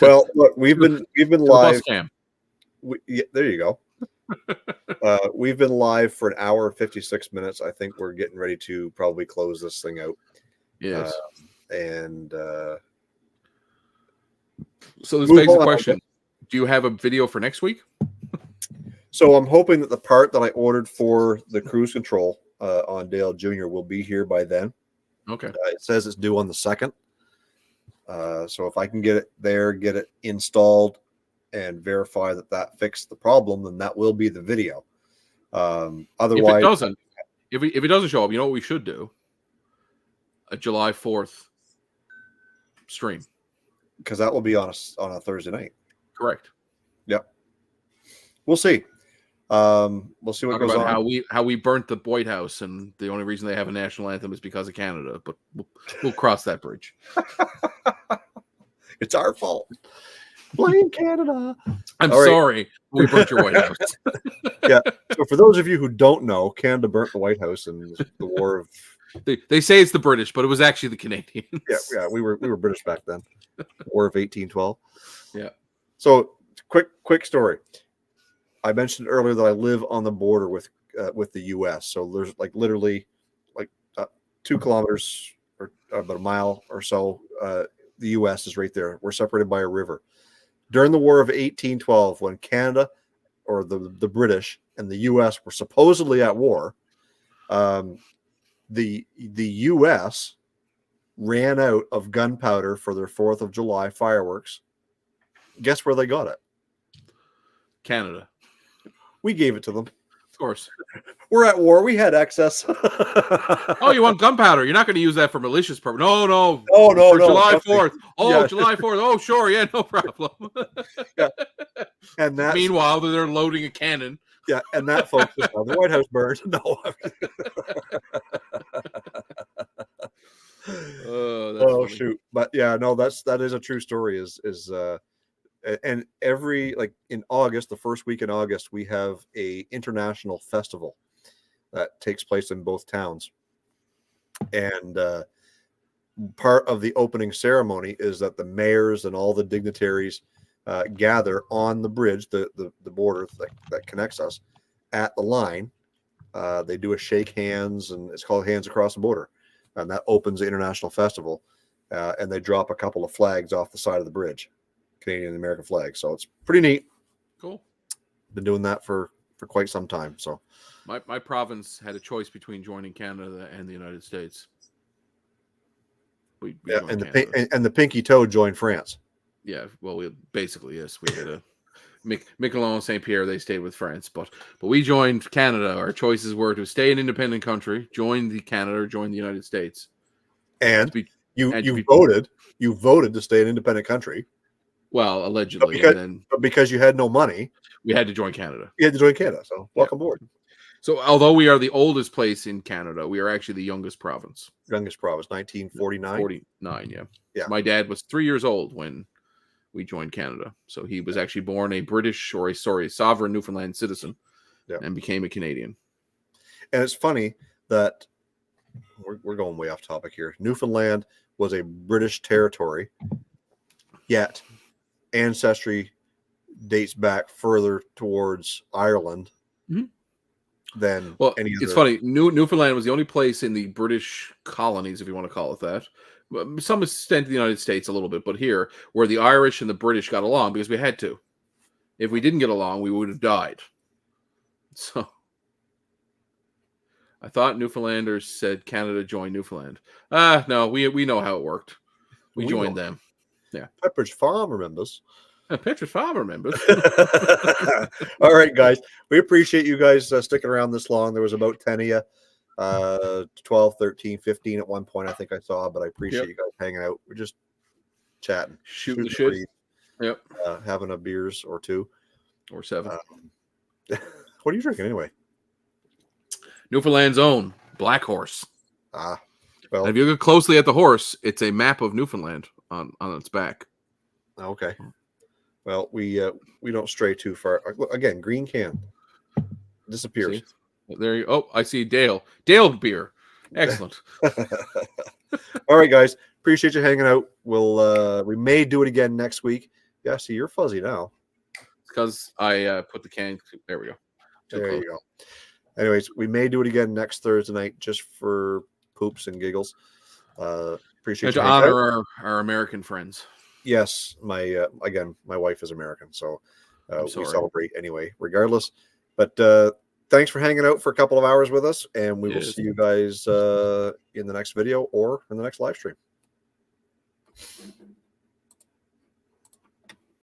Well, look, we've been live. There you go. We've been live for an hour and 56 minutes. I think we're getting ready to probably close this thing out. Yes. So this begs the question: do you have a video for next week? So I'm hoping that the part that I ordered for the cruise control on Dale Jr. will be here by then. Okay. It says it's due on the 2nd. So if I can get it there, get it installed, and verify that fixed the problem, then that will be the video. Otherwise, if it doesn't show up, you know what we should do? A July 4th stream, because that will be on a Thursday night. Correct. Yep. We'll see. We'll see what goes on. How we burnt the White House, and the only reason they have a national anthem is because of Canada. But we'll cross that bridge. It's our fault. Blame Canada. I'm sorry. We burnt your White House. Yeah. So for those of you who don't know, Canada burnt the White House in the War of. They say it's the British, but it was actually the Canadians. Yeah. We were British back then. War of 1812. Yeah. So quick story. I mentioned earlier that I live on the border with the U.S. So there's literally 2 kilometers or about a mile or so. The U.S. is right there. We're separated by a river. During the War of 1812, when Canada, or the British, and the U.S. were supposedly at war, the U.S. ran out of gunpowder for their 4th of July fireworks. Guess where they got it? Canada. We gave it to them. Of course. We're at war. We had excess. Oh, you want gunpowder? You're not going to use that for malicious purpose. No. Oh, no. July 4th. Oh, yeah. July 4th. Oh, sure. Yeah, no problem. Yeah. And that. Meanwhile, they're loading a cannon. Yeah, and that, folks, is how the White House burned. No. Oh, shoot. But yeah, no, that is a true story. And every, in August, the first week in August, we have a international festival that takes place in both towns. And part of the opening ceremony is that the mayors and all the dignitaries gather on the bridge, the border that connects us at the line. They do a shake hands, and it's called Hands Across the Border. And that opens the international festival. And they drop a couple of flags off the side of the bridge. Canadian and American flag. So it's pretty neat. Cool. Been doing that for quite some time. So my province had a choice between joining Canada and the United States. And the pinky toe joined France. Yeah, well, we basically, yes, we had a Miquelon and St. Pierre. They stayed with France, but we joined Canada. Our choices were to stay an independent country, join the Canada, or join the United States. And To be, you and to you be, voted. You voted to stay an independent country. well, allegedly, But because you had no money, we had to join Canada. you had to join Canada. So welcome aboard. So although we are the oldest place in Canada, we are actually the youngest province. Youngest province, 1949. 49, yeah. Yeah. My dad was 3 years old when we joined Canada. So he was actually born a sovereign Newfoundland citizen, and became a Canadian. And it's funny that we're going way off topic here. Newfoundland was a British territory, yet ancestry dates back further towards Ireland than any other. It's funny. Newfoundland was the only place in the British colonies, if you want to call it that. Some extent to the United States a little bit, but here, where the Irish and the British got along because we had to. If we didn't get along, we would have died. So I thought Newfoundlanders said Canada joined Newfoundland. No, we know how it worked. We joined them. Yeah. Pepperidge Farm remembers. Pepperidge Farm remembers. All right, guys. We appreciate you guys sticking around this long. There was about 10 of you. 12, 13, 15 at one point, I think I saw, but I appreciate you guys hanging out. We're just chatting. Shooting the shit. Yep. Having a beers or two. Or 7. What are you drinking anyway? Newfoundland's own Black Horse. Well, and if you look closely at the horse, it's a map of Newfoundland on its back. Okay. Well, we don't stray too far. Again, green can disappears. See? There you. Oh, I see Dale beer. Excellent. All right, guys. Appreciate you hanging out. We may do it again next week. Yeah, see, you're fuzzy now. Because I put the can. There we go. There you go. Anyways, we may do it again next Thursday night just for poops and giggles. Appreciate to honor our American friends. Yes, my wife is American, so we celebrate anyway, regardless. But thanks for hanging out for a couple of hours with us, and we will see you guys in the next video or in the next live stream.